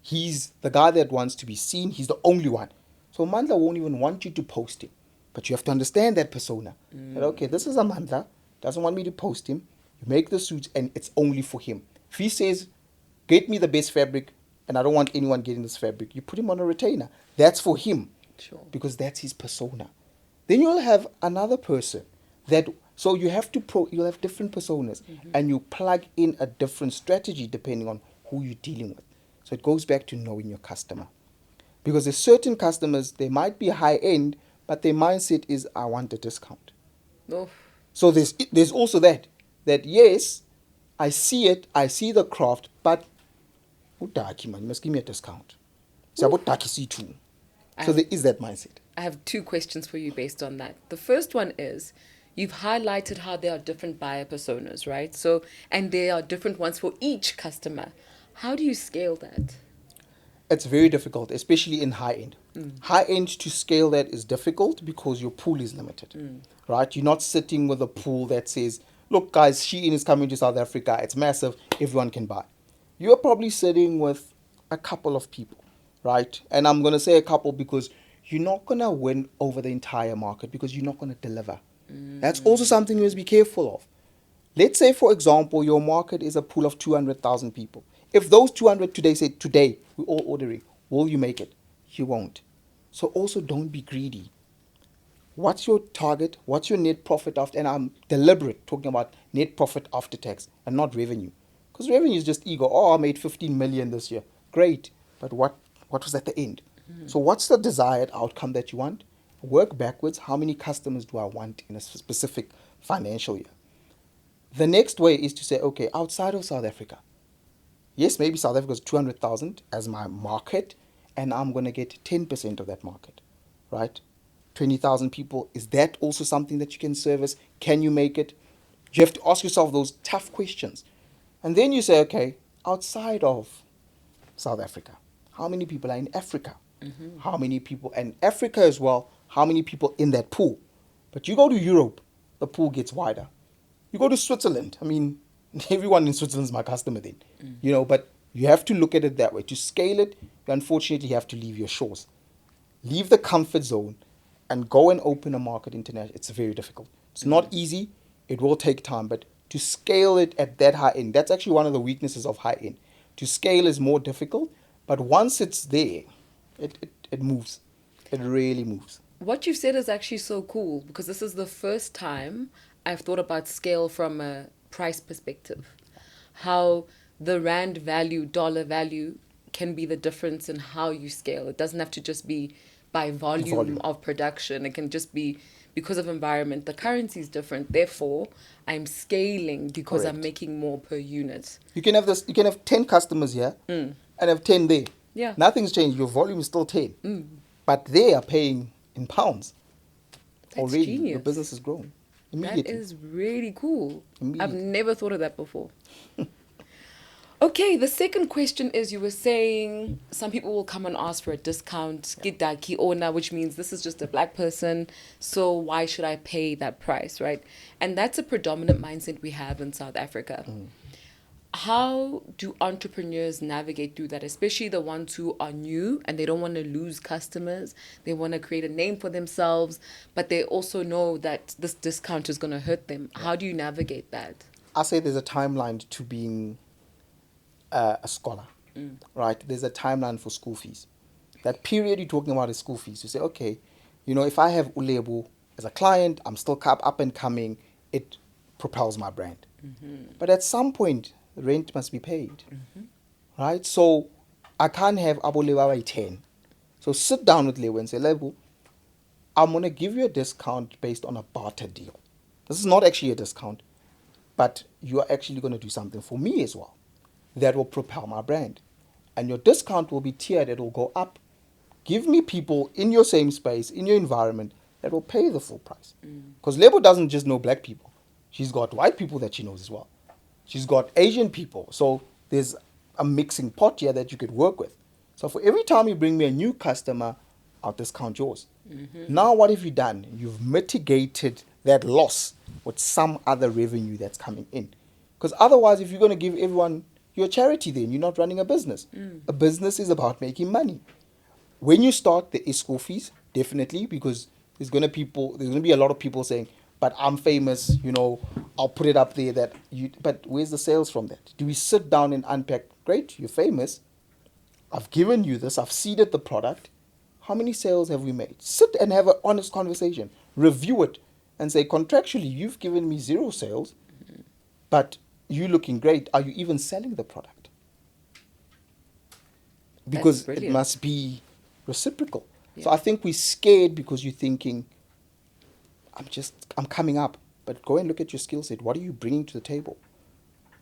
He's the guy that wants to be seen. He's the only one. So Mandla won't even want you to post him. But you have to understand that persona. That, okay, this is a Mandla. Doesn't want me to post him. You make the suits and it's only for him. If he says, get me the best fabric and I don't want anyone getting this fabric, you put him on a retainer. That's for him. Sure. Because that's his persona. Then you'll have another person that, so you have to, you'll have different personas and you plug in a different strategy depending on who you're dealing with. So it goes back to knowing your customer. Because there's certain customers, they might be high end, but their mindset is, I want a discount. Oh, So there's also that yes, I see it, I see the craft, but utaki man, you must give me a discount. So utaki see too. So there is that mindset. I have 2 questions for you based on that. The first one is, you've highlighted how there are different buyer personas, right? So, and there are different ones for each customer. How do you scale that? It's very difficult, especially in high end. High end to scale that is difficult because your pool is limited, right? You're not sitting with a pool that says, look guys, Shein is coming to South Africa, it's massive, everyone can buy. You're probably sitting with a couple of people, right? And I'm going to say a couple because you're not going to win over the entire market because you're not going to deliver. That's also something you must be careful of. Let's say, for example, your market is a pool of 200,000 people. If those 200 today say, today, we're all ordering, will you make it? You won't. So also don't be greedy. What's your target? What's your net profit after? And I'm deliberate talking about net profit after tax and not revenue. Because revenue is just ego. Oh, I made 15 million this year. Great. But what was at the end? So what's the desired outcome that you want? Work backwards. How many customers do I want in a specific financial year? The next way is to say, okay, outside of South Africa, yes, maybe South Africa is 200,000 as my market, and I'm going to get 10% of that market, right? 20,000 people. Is that also something that you can service? Can you make it? You have to ask yourself those tough questions. And then you say, okay, outside of South Africa, how many people are in Africa? How many people in Africa as well? How many people in that pool? But you go to Europe, the pool gets wider. You go to Switzerland, I mean, everyone in Switzerland is my customer then, but you have to look at it that way. To scale it, you unfortunately have to leave your shores. Leave the comfort zone and go and open a market internationally. It's very difficult. It's not easy. It will take time, but to scale it at that high end, that's actually one of the weaknesses of high end. To scale is more difficult, but once it's there, it moves. It really moves. What you've said is actually so cool because this is the first time I've thought about scale from a price perspective. How the rand value, dollar value can be the difference in how you scale. It doesn't have to just be by volume of production. It can just be because of environment. The currency is different. Therefore, I'm scaling because Correct. I'm making more per unit. You can have 10 customers here and have 10 there. Yeah. Nothing's changed. Your volume is still 10. But they are paying in pounds. That's Already, genius. your business has grown. That Immediately. is really cool. I've Immediately. never thought of that before. Okay, the second question is you were saying some people will come and ask for a discount, Gidaki owner, which means this is just a black person, so why should I pay that price, right? And that's a predominant mindset we have in South Africa. How do entrepreneurs navigate through that, especially the ones who are new and they don't want to lose customers? They want to create a name for themselves, but they also know that this discount is going to hurt them. How do you navigate that? I say there's a timeline to being a scholar, right? There's a timeline for school fees. That period you're talking about is school fees. You say, okay, if I have Ulebu as a client, I'm still up and coming, it propels my brand. But at some point, rent must be paid, right? So I can't have Abu Lewa by 10. So sit down with Lewa and say, Lebu, I'm going to give you a discount based on a barter deal. This is not actually a discount, but you are actually going to do something for me as well that will propel my brand. And your discount will be tiered, it will go up. Give me people in your same space, in your environment, that will pay the full price. Because Lebo doesn't just know black people. She's got white people that she knows as well. She's got Asian people. So there's a mixing pot here that you could work with. So for every time you bring me a new customer, I'll discount yours. Now what have you done? You've mitigated that loss with some other revenue that's coming in. Because otherwise, if you're going to give everyone your charity, then you're not running a business. A business is about making money. When you start, there is school fees, definitely, because there's going to be a lot of people saying, but I'm famous, I'll put it up there but where's the sales from that? Do we sit down and unpack? Great, you're famous. I've given you this. I've seeded the product. How many sales have we made? Sit and have an honest conversation. Review it and say, contractually, you've given me 0 sales, but you're looking great. Are you even selling the product? Because it must be reciprocal. Yeah. So I think we're scared because you're thinking, I'm coming up. But go and look at your skill set. What are you bringing to the table?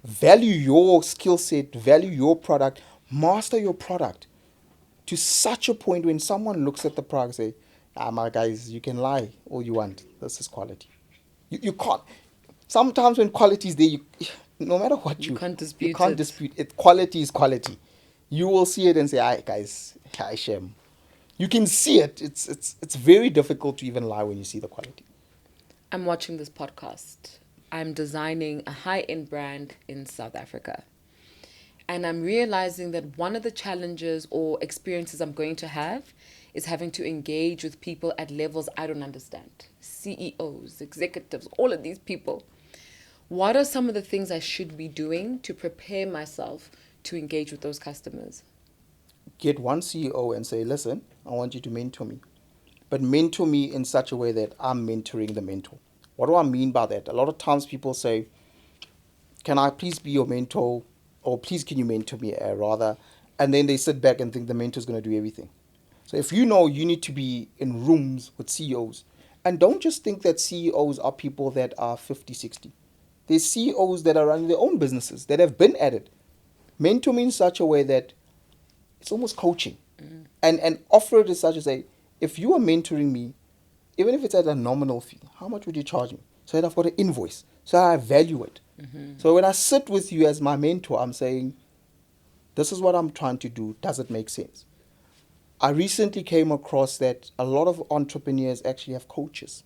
Value your skill set, value your product, master your product to such a point when someone looks at the product and say, my guys, you can lie all you want. This is quality. You can't. Sometimes when quality is there, no matter what you can't dispute you can't dispute it. Quality is quality. You will see it and say, "Hi guys, hi Shem." You can see it. It's very difficult to even lie when you see the quality. I'm watching this podcast. I'm designing a high-end brand in South Africa. And I'm realizing that one of the challenges or experiences I'm going to have is having to engage with people at levels I don't understand. CEOs, executives, all of these people. What are some of the things I should be doing to prepare myself to engage with those customers? Get one CEO and say, listen, I want you to mentor me. But mentor me in such a way that I'm mentoring the mentor. What do I mean by that? A lot of times people say, can I please be your mentor? Or please can you mentor me rather? And then they sit back and think the mentor's going to do everything. So if you need to be in rooms with CEOs. And don't just think that CEOs are people that are 50, 60. There's CEOs that are running their own businesses, that have been at it. Mentor me in such a way that it's almost coaching. And offer it as such as say, if you are mentoring me, even if it's at a nominal fee, how much would you charge me? So that I've got an invoice, so that I value it. So when I sit with you as my mentor, I'm saying, this is what I'm trying to do. Does it make sense? I recently came across that a lot of entrepreneurs actually have coaches,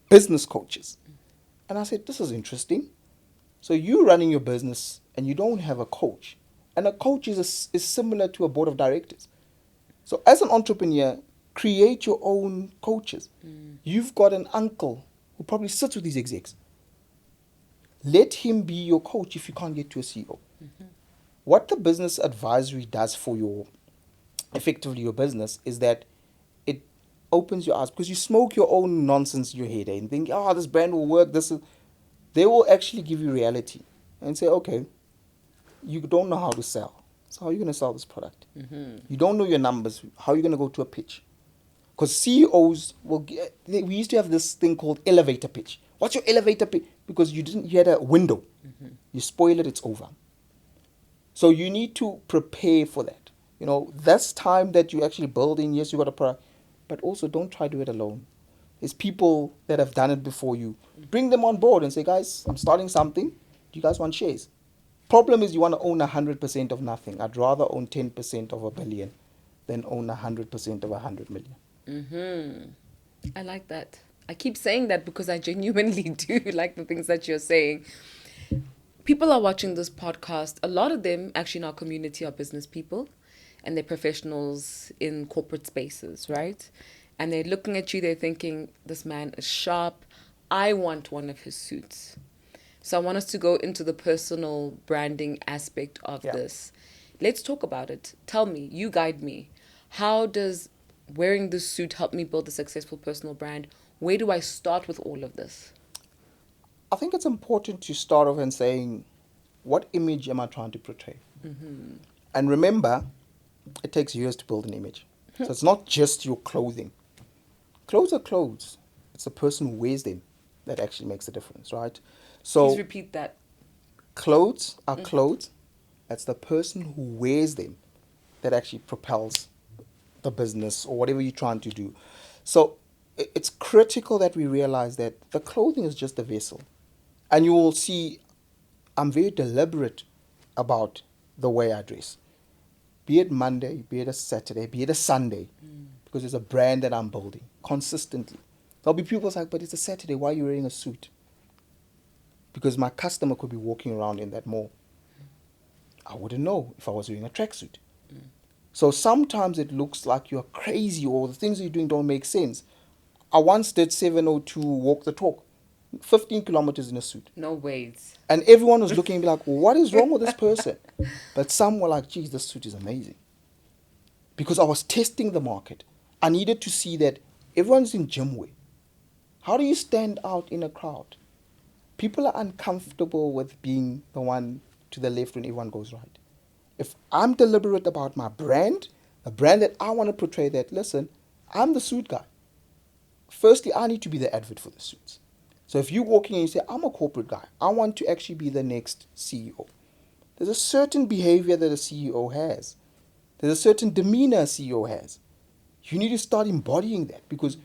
business coaches. And I said, this is interesting. So you're running your business and you don't have a coach. And a coach is similar to a board of directors. So as an entrepreneur, create your own coaches. You've got an uncle who probably sits with these execs. Let him be your coach if you can't get to a CEO. What the business advisory does for effectively your business is that it opens your eyes, because you smoke your own nonsense in your head and think, this brand will work. They will actually give you reality and say, okay, you don't know how to sell. So how are you going to sell this product? You don't know your numbers. How are you going to go to a pitch? Because CEOs we used to have this thing called elevator pitch. What's your elevator pitch? Because you had a window. You spoil it, it's over. So you need to prepare for that. That's time that you actually build in. Yes, you got a product, but also don't try to do it alone. There's people that have done it before you. Bring them on board and say, guys, I'm starting something. Do you guys want shares? Problem is you want to own 100% of nothing. I'd rather own 10% of a billion than own 100% of 100 million. I like that. I keep saying that because I genuinely do like the things that you're saying. People are watching this podcast. A lot of them, actually, in our community, are business people and they're professionals in corporate spaces, right? And they're looking at you, they're thinking, this man is sharp. I want one of his suits. So I want us to go into the personal branding aspect of this. Let's talk about it. Tell me, you guide me. How does wearing this suit help me build a successful personal brand? Where do I start with all of this? I think it's important to start off and saying, what image am I trying to portray? And remember, it takes years to build an image. So it's not just your clothing. Clothes are clothes. It's the person who wears them that actually makes a difference, right? So Please repeat that. clothes are clothes. That's the person who wears them that actually propels the business or whatever you're trying to do. So it's critical that we realize that the clothing is just a vessel. And you will see I'm very deliberate about the way I dress. Be it Monday, be it a Saturday, be it a Sunday, because it's a brand that I'm building consistently. There'll be people like, but it's a Saturday, why are you wearing a suit? Because my customer could be walking around in that mall. I wouldn't know if I was wearing a tracksuit. So sometimes it looks like you're crazy or the things you're doing don't make sense. I once did 702 walk the talk, 15 kilometers in a suit. No ways. And everyone was looking at me like, what is wrong with this person? But some were like, geez, this suit is amazing. Because I was testing the market. I needed to see that everyone's in gym wear. How do you stand out in a crowd? People are uncomfortable with being the one to the left when everyone goes right. If I'm deliberate about my brand, the brand that I want to portray, that, listen, I'm the suit guy. Firstly, I need to be the advert for the suits. So if you're walking and you say, I'm a corporate guy, I want to actually be the next CEO. There's a certain behavior that a CEO has. There's a certain demeanor a CEO has. You need to start embodying that, because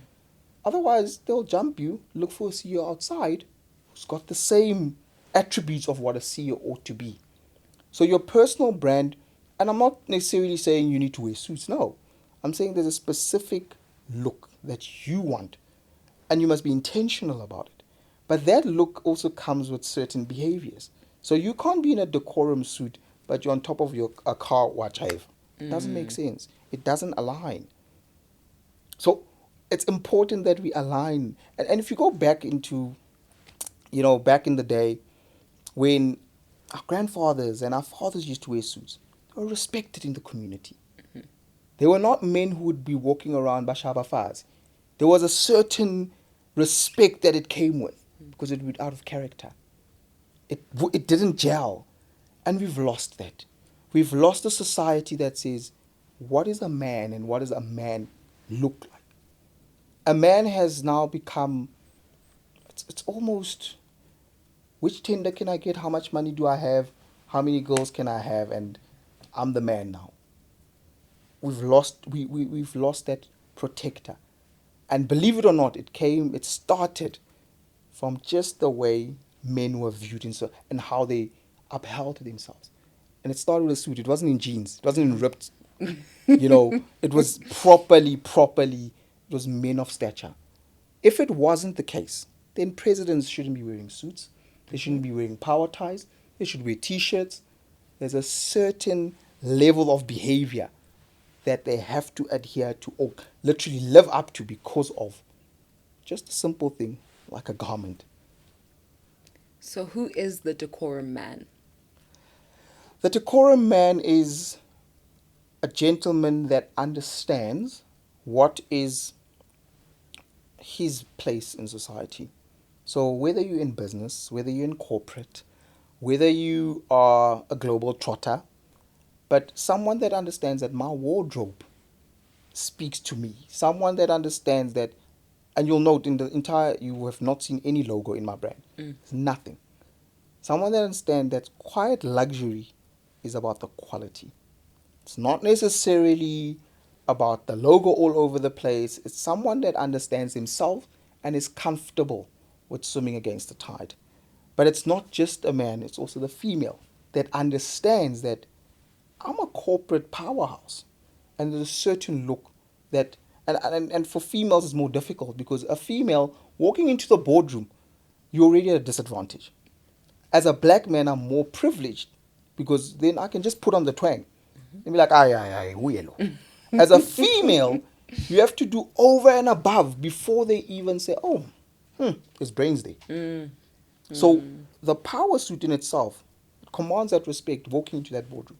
otherwise they'll jump you, look for a CEO outside who's got the same attributes of what a CEO ought to be. So your personal brand, and I'm not necessarily saying you need to wear suits, no. I'm saying there's a specific look that you want, and you must be intentional about it. But that look also comes with certain behaviors. So you can't be in a Decorum suit, but you're on top of a car watch. It doesn't make sense. It doesn't align. So it's important that we align. And if you go back into, back in the day when our grandfathers and our fathers used to wear suits, they were respected in the community. They were not men who would be walking around bashaba faz. There was a certain respect that it came with, because it was out of character. It didn't gel. And we've lost that. We've lost a society that says, what is a man and what does a man look like? A man has now become, it's almost, which tender can I get? How much money do I have? How many girls can I have? And I'm the man now. We've lost that protector. And believe it or not, it started from just the way men were viewed and how they upheld themselves. And it started with a suit. It wasn't in jeans. It wasn't in ripped. It was properly, it was men of stature. If it wasn't the case, then presidents shouldn't be wearing suits. They shouldn't be wearing power ties. They should wear T-shirts. There's a certain level of behavior that they have to adhere to or literally live up to because of just a simple thing like a garment. So who is the Decorum man? The Decorum man is a gentleman that understands what is his place in society. So whether you're in business, whether you're in corporate, whether you are a global trotter, but someone that understands that my wardrobe speaks to me. Someone that understands that, and you'll note you have not seen any logo in my brand. It's nothing. Someone that understands that quiet luxury is about the quality. It's not necessarily about the logo all over the place. It's someone that understands himself and is comfortable with swimming against the tide. But it's not just a man, it's also the female that understands that I'm a corporate powerhouse. And there's a certain look that, and for females it's more difficult because a female walking into the boardroom, you're already at a disadvantage. As a black man, I'm more privileged because then I can just put on the twang and be like, aye, aye, aye, uyelo. As a female, you have to do over and above before they even say, oh, his brain's there. So the power suit in itself commands that respect walking into that boardroom.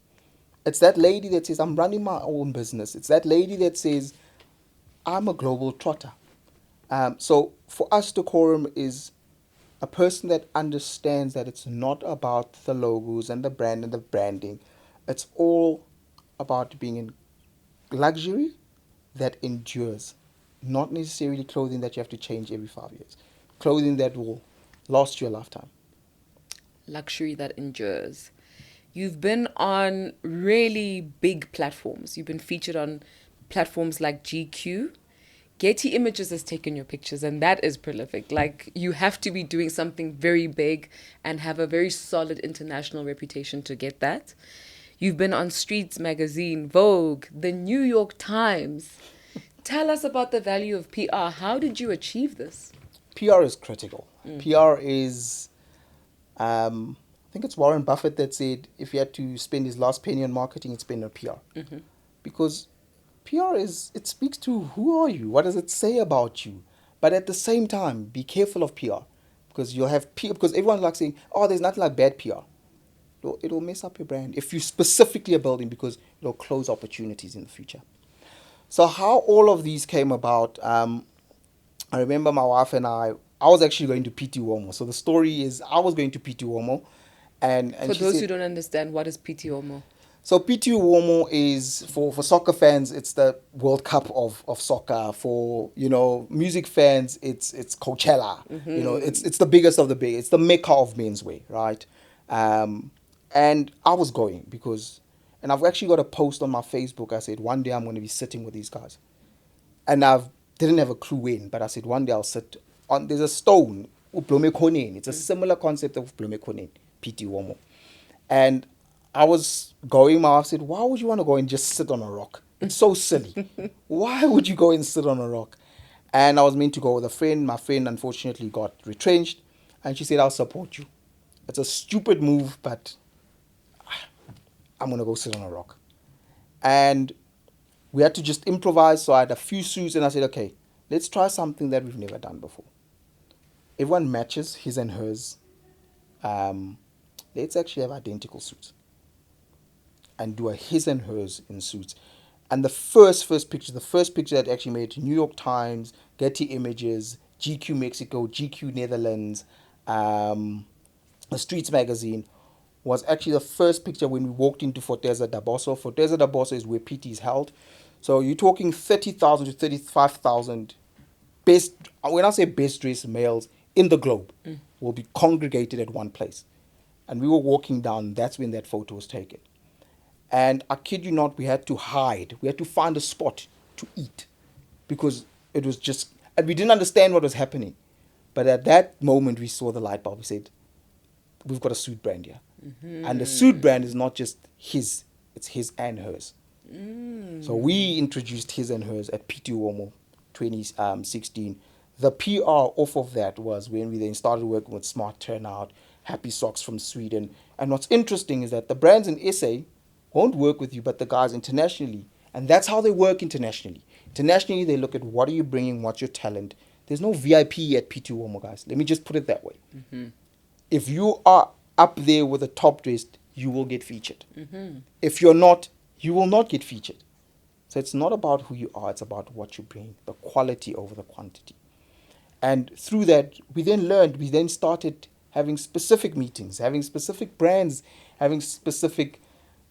It's that lady that says, I'm running my own business. It's that lady that says, I'm a global trotter. So for us, Decorum is a person that understands that it's not about the logos and the brand and the branding. It's all about being in luxury that endures, not necessarily clothing that you have to change every 5 years. Clothing that will last you a lifetime. Luxury that endures. You've been on really big platforms. You've been featured on platforms like GQ. Getty Images has taken your pictures, and that is prolific. Like, you have to be doing something very big and have a very solid international reputation to get that. You've been on Streets Magazine, Vogue, the New York Times. Tell us about the value of PR. How did you achieve this? PR is critical. PR is, I think it's Warren Buffett that said if he had to spend his last penny on marketing, he'd spend on PR. Because PR it speaks to who are you? What does it say about you? But at the same time, be careful of PR. Because you'll have PR, because everyone's like saying, oh, there's nothing like bad PR. It'll mess up your brand if you specifically are building, because it'll close opportunities in the future. So how all of these came about, I remember my wife and I was actually going to PT Uomo. So the story is I was going to PT Uomo. And For those who don't understand, what is PT Uomo? So PT Uomo is, for soccer fans, it's the World Cup of soccer. For, music fans, it's Coachella. It's the biggest of the big. It's the mecca of menswear, right? And I was going and I've actually got a post on my Facebook. I said, one day I'm going to be sitting with these guys. And I didn't have a clue when, but I said, one day I'll sit on, there's a stone, Blomekonen. It's a similar concept of Blomekonen, PT Uomo. And I was going, my wife said, why would you want to go and just sit on a rock? It's so silly. Why would you go and sit on a rock? And I was meant to go with a friend. My friend, unfortunately, got retrenched. And she said, I'll support you. It's a stupid move, but I'm going to go sit on a rock. And we had to just improvise. So I had a few suits and I said, okay, let's try something that we've never done before. Everyone matches his and hers. Let's actually have identical suits and do a his and hers in suits. And the first picture that actually made New York Times, Getty Images, GQ Mexico, GQ Netherlands, the Streets Magazine, was actually the first picture when we walked into Forteza da Bosso. Forteza da Bosso is where PT is held. So you're talking 30,000 to 35,000 best, when I say best dressed males in the globe, will be congregated at one place. And we were walking down, that's when that photo was taken. And I kid you not, we had to hide. We had to find a spot to eat because it was just, and we didn't understand what was happening. But at that moment, we saw the light bulb. We said, we've got a suit brand here. And the suit brand is not just his, it's his and hers. So we introduced his and hers at PT Uomo 2016. The PR off of that was when we then started working with Smart Turnout, Happy Socks from Sweden. And what's interesting is that the brands in SA won't work with you, but the guys internationally. And that's how they work internationally. Internationally, they look at what are you bringing, what's your talent. There's no VIP at PT Uomo, guys. Let me just put it that way. If you are up there with the top dressed, you will get featured. If you're not, you will not get featured. So it's not about who you are, it's about what you bring, the quality over the quantity. And through that, we then started having specific meetings, having specific brands, having specific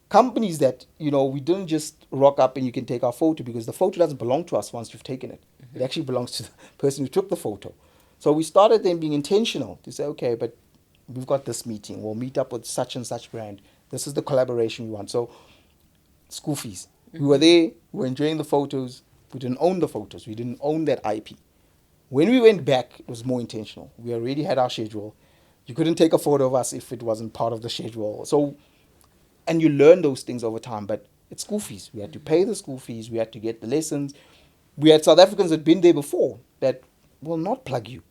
companies that, we didn't just rock up and you can take our photo, because the photo doesn't belong to us once you've taken it. It actually belongs to the person who took the photo. So we started then being intentional to say, okay, but we've got this meeting. We'll meet up with such and such brand. This is the collaboration we want. So school fees. We were there. We were enjoying the photos. We didn't own the photos. We didn't own that IP. When we went back, it was more intentional. We already had our schedule. You couldn't take a photo of us if it wasn't part of the schedule. So, and you learn those things over time. But it's school fees. We had to pay the school fees. We had to get the lessons. We had South Africans that had been there before that will not plug you.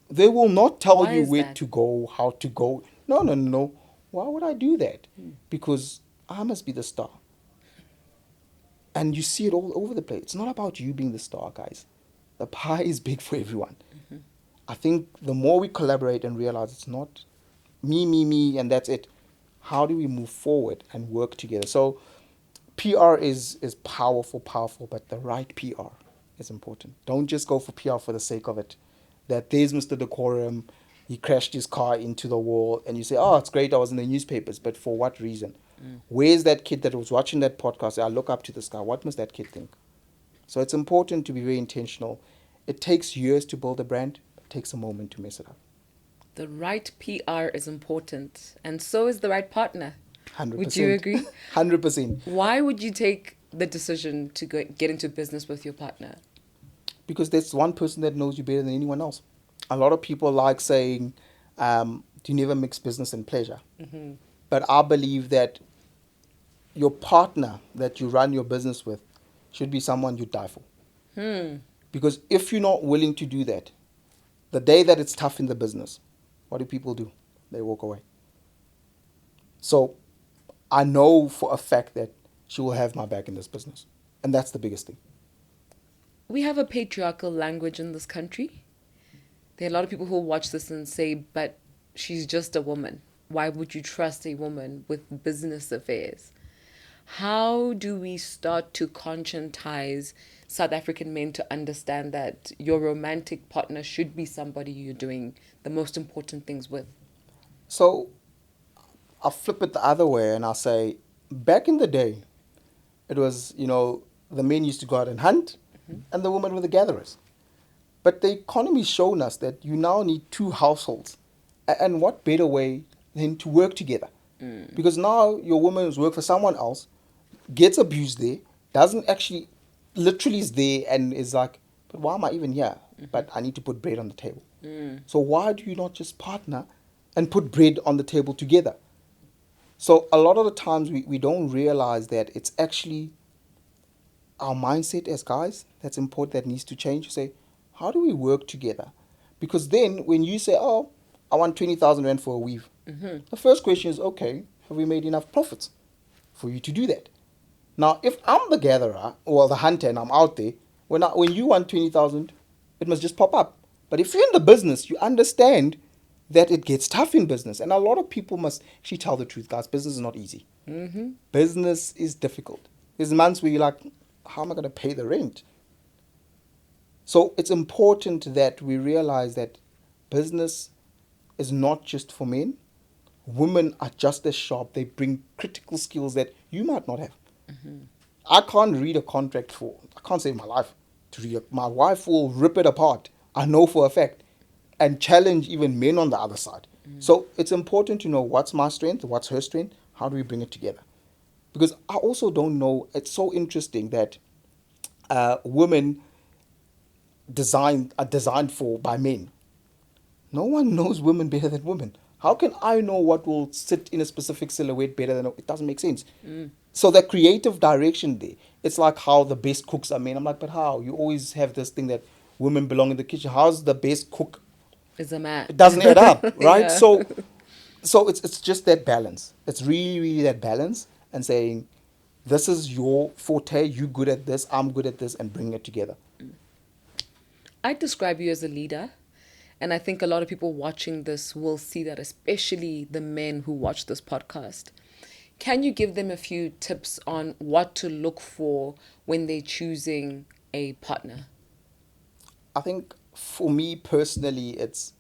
They will not tell Why you is where that? to go, how to go. No, no, no, no. Why would I do that? Because I must be the star. And you see it all over the place. It's not about you being the star, guys. The pie is big for everyone. I think the more we collaborate and realize it's not me, and that's it. How do we move forward and work together? So PR is powerful, but the right PR is important. Don't just go for PR for the sake of it. That there's Mr. Decorum, he crashed his car into the wall, and you say, oh, it's great, I was in the newspapers, but for what reason? Where's that kid that was watching that podcast? I look up to this guy. What must that kid think? So it's important to be very intentional. It takes years to build a brand. It takes a moment to mess it up. The right PR is important, and so is the right partner. 100%. Would you agree? 100%. Why would you take the decision to get into business with your partner? Because there's one person that knows you better than anyone else. A lot of people like saying, you never mix business and pleasure. But I believe that your partner that you run your business with should be someone you die for. Because if you're not willing to do that, the day that it's tough in the business, what do people do? They walk away. So I know for a fact that she will have my back in this business. And that's the biggest thing. We have a patriarchal language in this country. There are a lot of people who watch this and say, but she's just a woman. Why would you trust a woman with business affairs? How do we start to conscientize South African men to understand that your romantic partner should be somebody you're doing the most important things with? So I'll flip it the other way and I'll say, back in the day, it was, the men used to go out and hunt and the women were the gatherers. But the economy's shown us that you now need two households. And what better way than to work together? Because now your woman who's worked for someone else gets abused there, doesn't actually, literally is there and is like, but why am I even here? But I need to put bread on the table. So why do you not just partner and put bread on the table together? So a lot of the times we don't realize that it's actually our mindset as guys that's important, that needs to change. You say, how do we work together? Because then when you say, oh, I want 20,000 Rand for a weave, the first question is, okay, have we made enough profits for you to do that? Now, if I'm the gatherer or the hunter and I'm out there, when you want 20,000, it must just pop up. But if you're in the business, you understand that it gets tough in business. And a lot of people must actually tell the truth, guys. Business is not easy. Business is difficult. There's months where you're like, how am I going to pay the rent? So it's important that we realize that business is not just for men. Women are just as sharp. They bring critical skills that you might not have. I can't read a contract I can't save my life to read it. My wife will rip it apart. I know for a fact. And challenge even men on the other side. So it's important to know what's my strength, what's her strength, how do we bring it together? Because I also don't know, it's so interesting that women are designed for by men. No one knows women better than women. How can I know what will sit in a specific silhouette better than it? Doesn't make sense. So the creative direction there, it's like how the best cooks are men. I'm like, but how? You always have this thing that women belong in the kitchen. How's the best cook? Is a man. It doesn't add up, right? Yeah. So it's just that balance. It's really that balance and saying, this is your forte, you good at this, I'm good at this, and bringing it together. I describe you as a leader, and I think a lot of people watching this will see that, especially the men who watch this podcast. Can you give them a few tips on what to look for when they're choosing a partner? I think for me personally, it's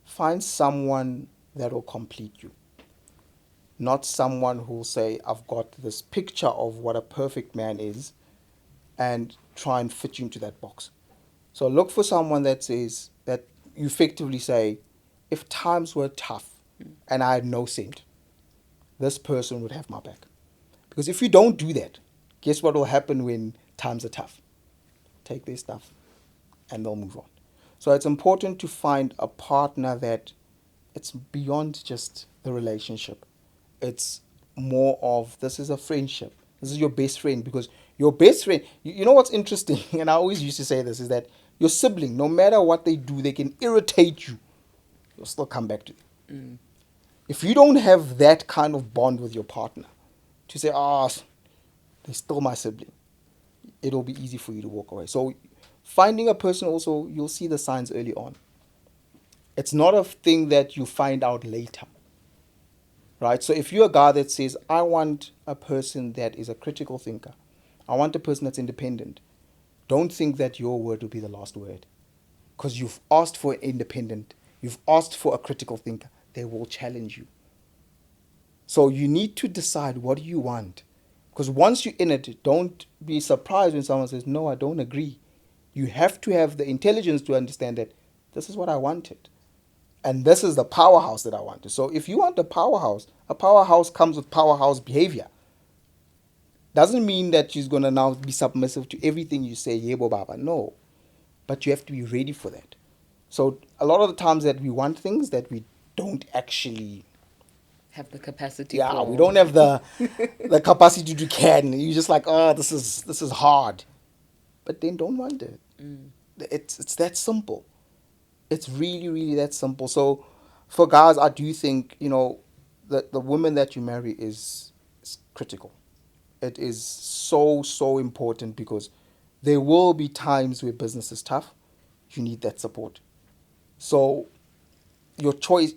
find someone that will complete you. Not someone who will say, I've got this picture of what a perfect man is and try and fit you into that box. So look for someone that says, that you effectively say, if times were tough and I had no cent, this person would have my back. Because if you don't do that, guess what will happen when times are tough? Take their stuff and they'll move on. So it's important to find a partner that it's beyond just the relationship. It's more of, this is a friendship. This is your best friend, because your best friend, you know what's interesting, and I always used to say this, is that your sibling, no matter what they do, they can irritate you. You'll still come back to them. If you don't have that kind of bond with your partner, to say, they're still my sibling, it'll be easy for you to walk away. So finding a person also, you'll see the signs early on. It's not a thing that you find out later, right? So if you're a guy that says, I want a person that is a critical thinker, I want a person that's independent, don't think that your word will be the last word. Because you've asked for an independent, you've asked for a critical thinker, they will challenge you. So you need to decide, what do you want? Because once you're in it, don't be surprised when someone says, no, I don't agree. You have to have the intelligence to understand that this is what I wanted. And this is the powerhouse that I wanted. So if you want a powerhouse comes with powerhouse behavior. Doesn't mean that she's going to now be submissive to everything you say, yebo baba. No. But you have to be ready for that. So a lot of the times that we want things that we don't actually Have the capacity. yeah, we don't have the capacity to can. You're just like, this is hard. But then don't want it. It's that simple. It's really, really that simple. So for guys, I do think, that the woman that you marry is critical. It is so, so important, because there will be times where business is tough. You need that support. So your choice,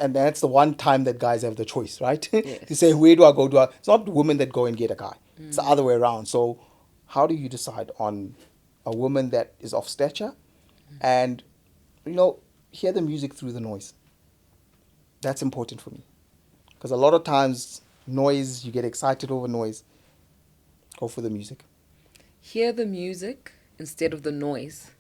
and that's the one time that guys have the choice, right? Yes. To say, where do I go? It's not the women that go and get a guy. It's the other way around. So how do you decide on a woman that is of stature and, hear the music through the noise? That's important for me. Because a lot of times, noise, you get excited over noise. Go for the music. Hear the music instead of the noise.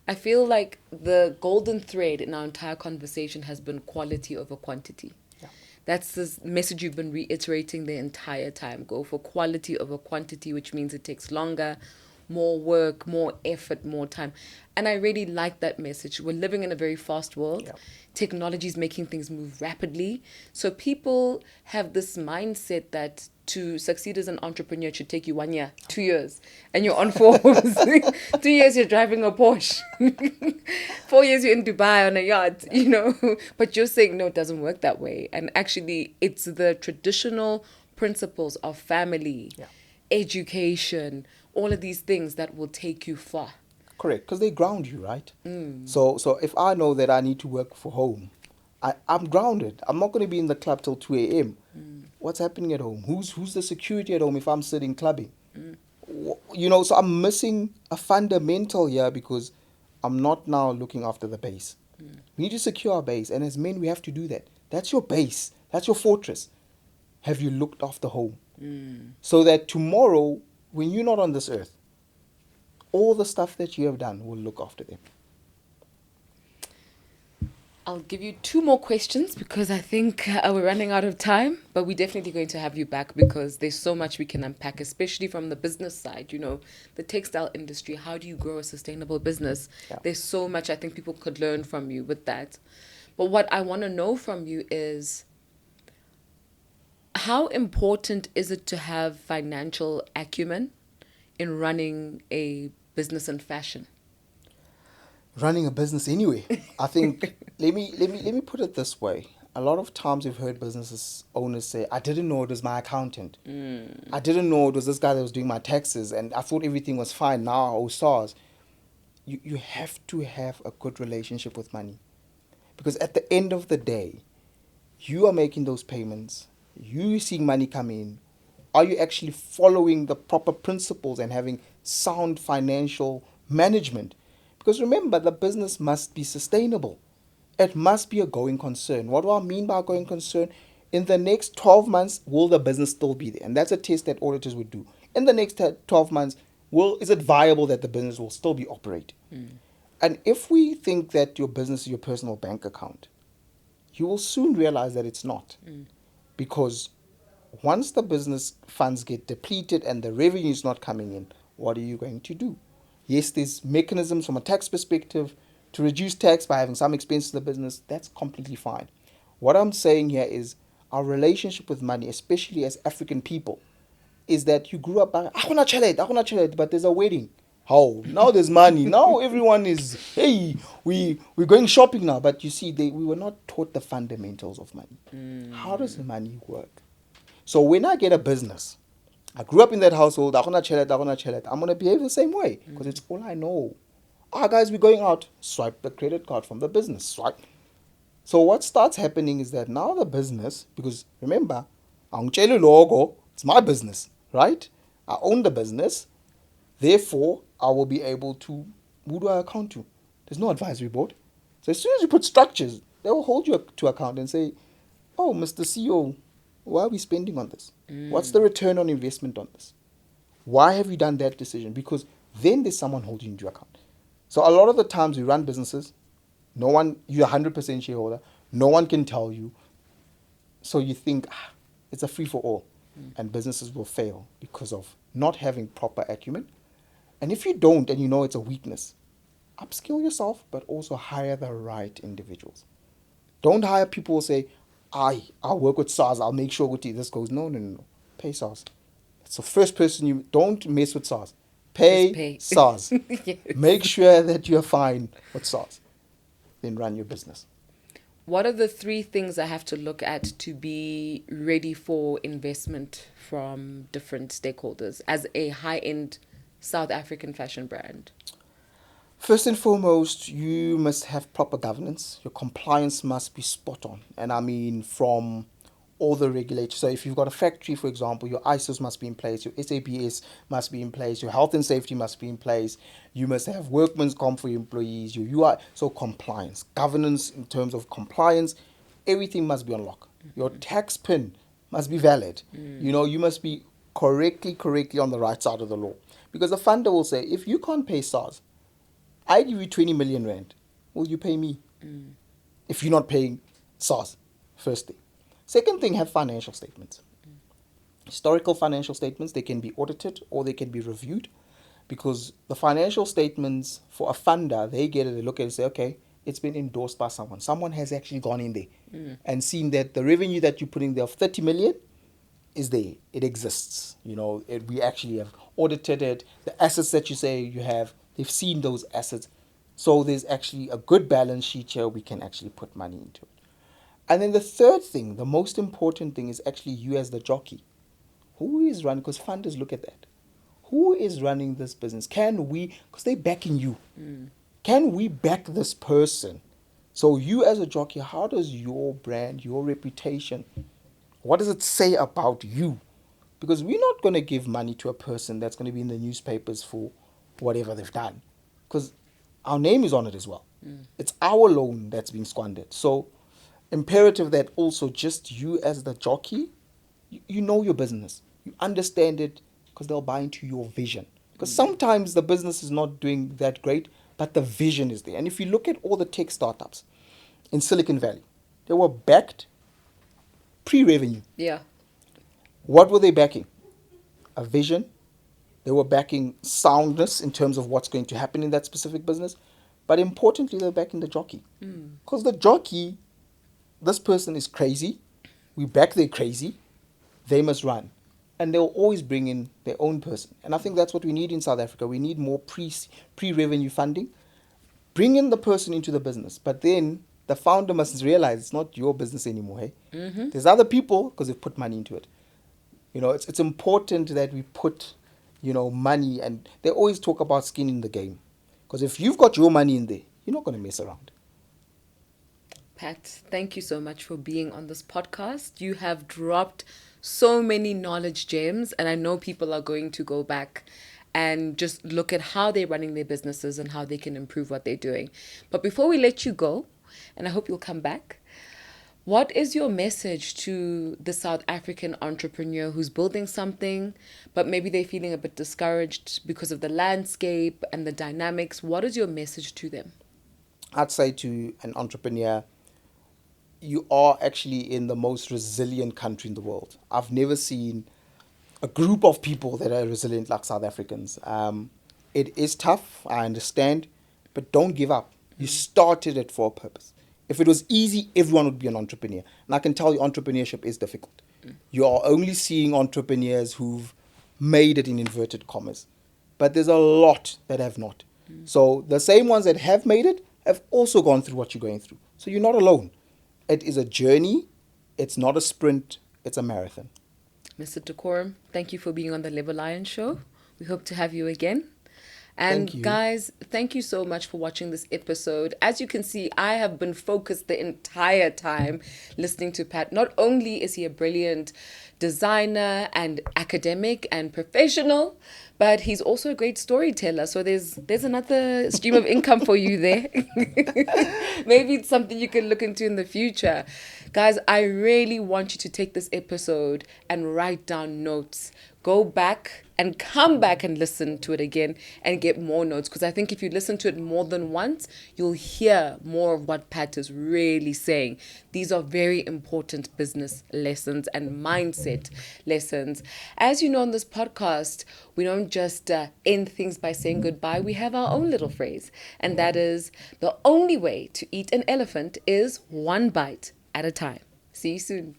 I feel like the golden thread in our entire conversation has been quality over quantity. Yeah. That's the message you've been reiterating the entire time. Go for quality over quantity, which means it takes longer, more work, more effort, more time. And I really like that message. We're living in a very fast world. Yeah. Technology is making things move rapidly. So people have this mindset that to succeed as an entrepreneur, it should take you 1 year, 2 years, and you're on fours. 2 years, you're driving a Porsche. 4 years, you're in Dubai on a yacht, But you're saying, no, it doesn't work that way. And actually, it's the traditional principles of family, education, all of these things that will take you far. Correct, because they ground you, right? So if I know that I need to work for home, I'm grounded. I'm not going to be in the club till 2 a.m. What's happening at home? Who's the security at home if I'm sitting clubbing? So I'm missing a fundamental here, because I'm not now looking after the base. We need to secure our base, and as men, we have to do that. That's your base. That's your fortress. Have you looked after home? So that tomorrow, when you're not on this earth, all the stuff that you have done will look after them. I'll give you 2 more questions, because I think we're running out of time, but we're definitely going to have you back, because there's so much we can unpack, especially from the business side, the textile industry. How do you grow a sustainable business? Yeah. There's so much I think people could learn from you with that. But what I want to know from you is, how important is it to have financial acumen in running a business in fashion? Running a business anyway. I think let me put it this way. A lot of times we've heard business owners say, I didn't know it was my accountant. I didn't know it was this guy that was doing my taxes, and I thought everything was fine. Now, oh SARS. You have to have a good relationship with money. Because at the end of the day, you are making those payments. You seeing money come in. Are you actually following the proper principles and having sound financial management? Because remember, the business must be sustainable. It must be a going concern. What do I mean by a going concern? In the next 12 months, will the business still be there? And that's a test that auditors would do. In the next 12 months, is it viable that the business will still be operating? And if we think that your business is your personal bank account, you will soon realize that it's not. Because once the business funds get depleted and the revenue is not coming in, what are you going to do? Yes, there's mechanisms from a tax perspective to reduce tax by having some expenses in the business, that's completely fine. What I'm saying here is our relationship with money, especially as African people, is that you grew up, "Akuna tjhelete, akuna tjhelete," but there's a wedding. How? Now there's money. Now everyone is, hey, we're going shopping now. But you see, we were not taught the fundamentals of money. How does money work? So when I get a business, I grew up in that household, akuna tjhelete, akuna tjhelete, I'm going to behave the same way because it's all I know. Guys, we're going out. Swipe the credit card from the business. Swipe. So what starts happening is that now the business, because remember, angitshela logo, it's my business, right? I own the business. Therefore, I will be able to, who do I account to? There's no advisory board. So as soon as you put structures, they will hold you to account and say, oh, Mr. CEO, why are we spending on this? What's the return on investment on this? Why have you done that decision? Because then there's someone holding you to account. So a lot of the times we run businesses, no one, you're 100% shareholder, no one can tell you. So you think, it's a free-for-all. And businesses will fail because of not having proper acumen. And if you don't, and you know it's a weakness, upskill yourself, but also hire the right individuals. Don't hire people who say, I'll work with SARS, I'll make sure this goes. No. Pay SARS. It's the first person you, don't mess with SARS. Pay SARS. Yes. Make sure that you're fine with SARS. Then run your business. What are the 3 things I have to look at to be ready for investment from different stakeholders as a high-end South African fashion brand? First and foremost, you must have proper governance. Your compliance must be spot on. And I mean from all the regulators. So if you've got a factory, for example, your ISOs must be in place, your SABS must be in place, your health and safety must be in place. You must have workman's comp for your employees, your UI. So compliance, governance in terms of compliance, everything must be on lock. Your tax PIN must be valid. You know, you must be correctly on the right side of the law. Because the funder will say, if you can't pay SARS, I give you 20 million rand. Will you pay me? If you're not paying SARS, first thing. Second thing, have financial statements. Historical financial statements, they can be audited or they can be reviewed, because the financial statements for a funder, they get it, they look at it and say, okay, it's been endorsed by someone. Someone has actually gone in there and seen that the revenue that you're putting there of 30 million is there. It exists. You know, we actually have audited it. The assets that you say you have, they've seen those assets. So there's actually a good balance sheet here. We can actually put money into it. And then the third thing, the most important thing, is actually you as the jockey. Who is running? Because funders look at that. Who is running this business? Can we, because they're backing you. Can we back this person? So you as a jockey, how does your brand, your reputation, what does it say about you? Because we're not going to give money to a person that's going to be in the newspapers for whatever they've done. Because our name is on it as well. It's our loan that's being squandered. So imperative that also just you as the jockey, you know your business. You understand it because they'll buy into your vision. Because sometimes the business is not doing that great, but the vision is there. And if you look at all the tech startups in Silicon Valley, they were backed pre-revenue. Yeah. What were they backing? A vision. They were backing soundness in terms of what's going to happen in that specific business. But importantly, they're backing the jockey. Because the jockey, this person is crazy. We back their crazy. They must run. And they'll always bring in their own person. And I think that's what we need in South Africa. We need more pre-revenue funding. Bring in the person into the business. But then the founder must realize it's not your business anymore. Hey? There's other people because they've put money into it. You know, it's important that we put, you know, money. And they always talk about skin in the game. Because if you've got your money in there, you're not going to mess around. Pat, thank you so much for being on this podcast. You have dropped so many knowledge gems, and I know people are going to go back and just look at how they're running their businesses and how they can improve what they're doing. But before we let you go, and I hope you'll come back, what is your message to the South African entrepreneur who's building something, but maybe they're feeling a bit discouraged because of the landscape and the dynamics? What is your message to them? I'd say to an entrepreneur, you are actually in the most resilient country in the world. I've never seen a group of people that are resilient like South Africans. It is tough, I understand, but don't give up. You started it for a purpose. If it was easy, everyone would be an entrepreneur. And I can tell you, entrepreneurship is difficult. You are only seeing entrepreneurs who've made it in inverted commas. But there's a lot that have not. So the same ones that have made it have also gone through what you're going through. So you're not alone. It is a journey. It's not a sprint. It's a marathon. Mr. Decorum, thank you for being on the Level Lion Show. We hope to have you again. And Thank you. guys, thank you so much for watching this episode. As you can see, I have been focused the entire time listening to Pat. Not only is he a brilliant designer and academic and professional, but he's also a great storyteller. So there's another stream of income for you there. Maybe it's something you can look into in the future. Guys, I really want you to take this episode and write down notes. Go back and come back and listen to it again and get more notes. Because I think if you listen to it more than once, you'll hear more of what Pat is really saying. These are very important business lessons and mindset lessons. As you know, on this podcast, we don't just end things by saying goodbye. We have our own little phrase. And that is, the only way to eat an elephant is one bite at a time. See you soon.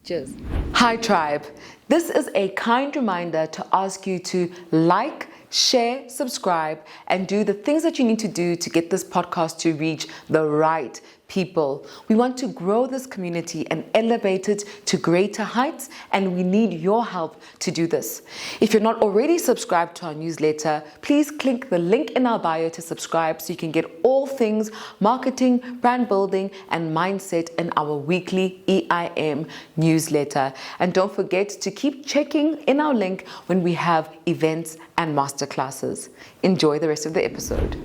Cheers. Hi, tribe. This is a kind reminder to ask you to like, share, subscribe, and do the things that you need to do to get this podcast to reach the right people. We want to grow this community and elevate it to greater heights, and we need your help to do this. If you're not already subscribed to our newsletter, please click the link in our bio to subscribe so you can get all things marketing, brand building, and mindset in our weekly EIM newsletter. And don't forget to keep checking in our link when we have events and masterclasses. Enjoy the rest of the episode.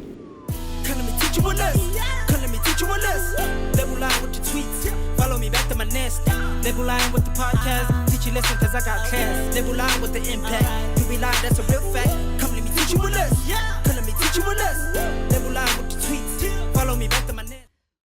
Level line with the tweets, follow me back to my nest. Level line with the podcast, teach you lesson cause I got class. Level line with the impact, you be lying, that's a real fact. Come let me teach you a lesson, come let me teach you a lesson.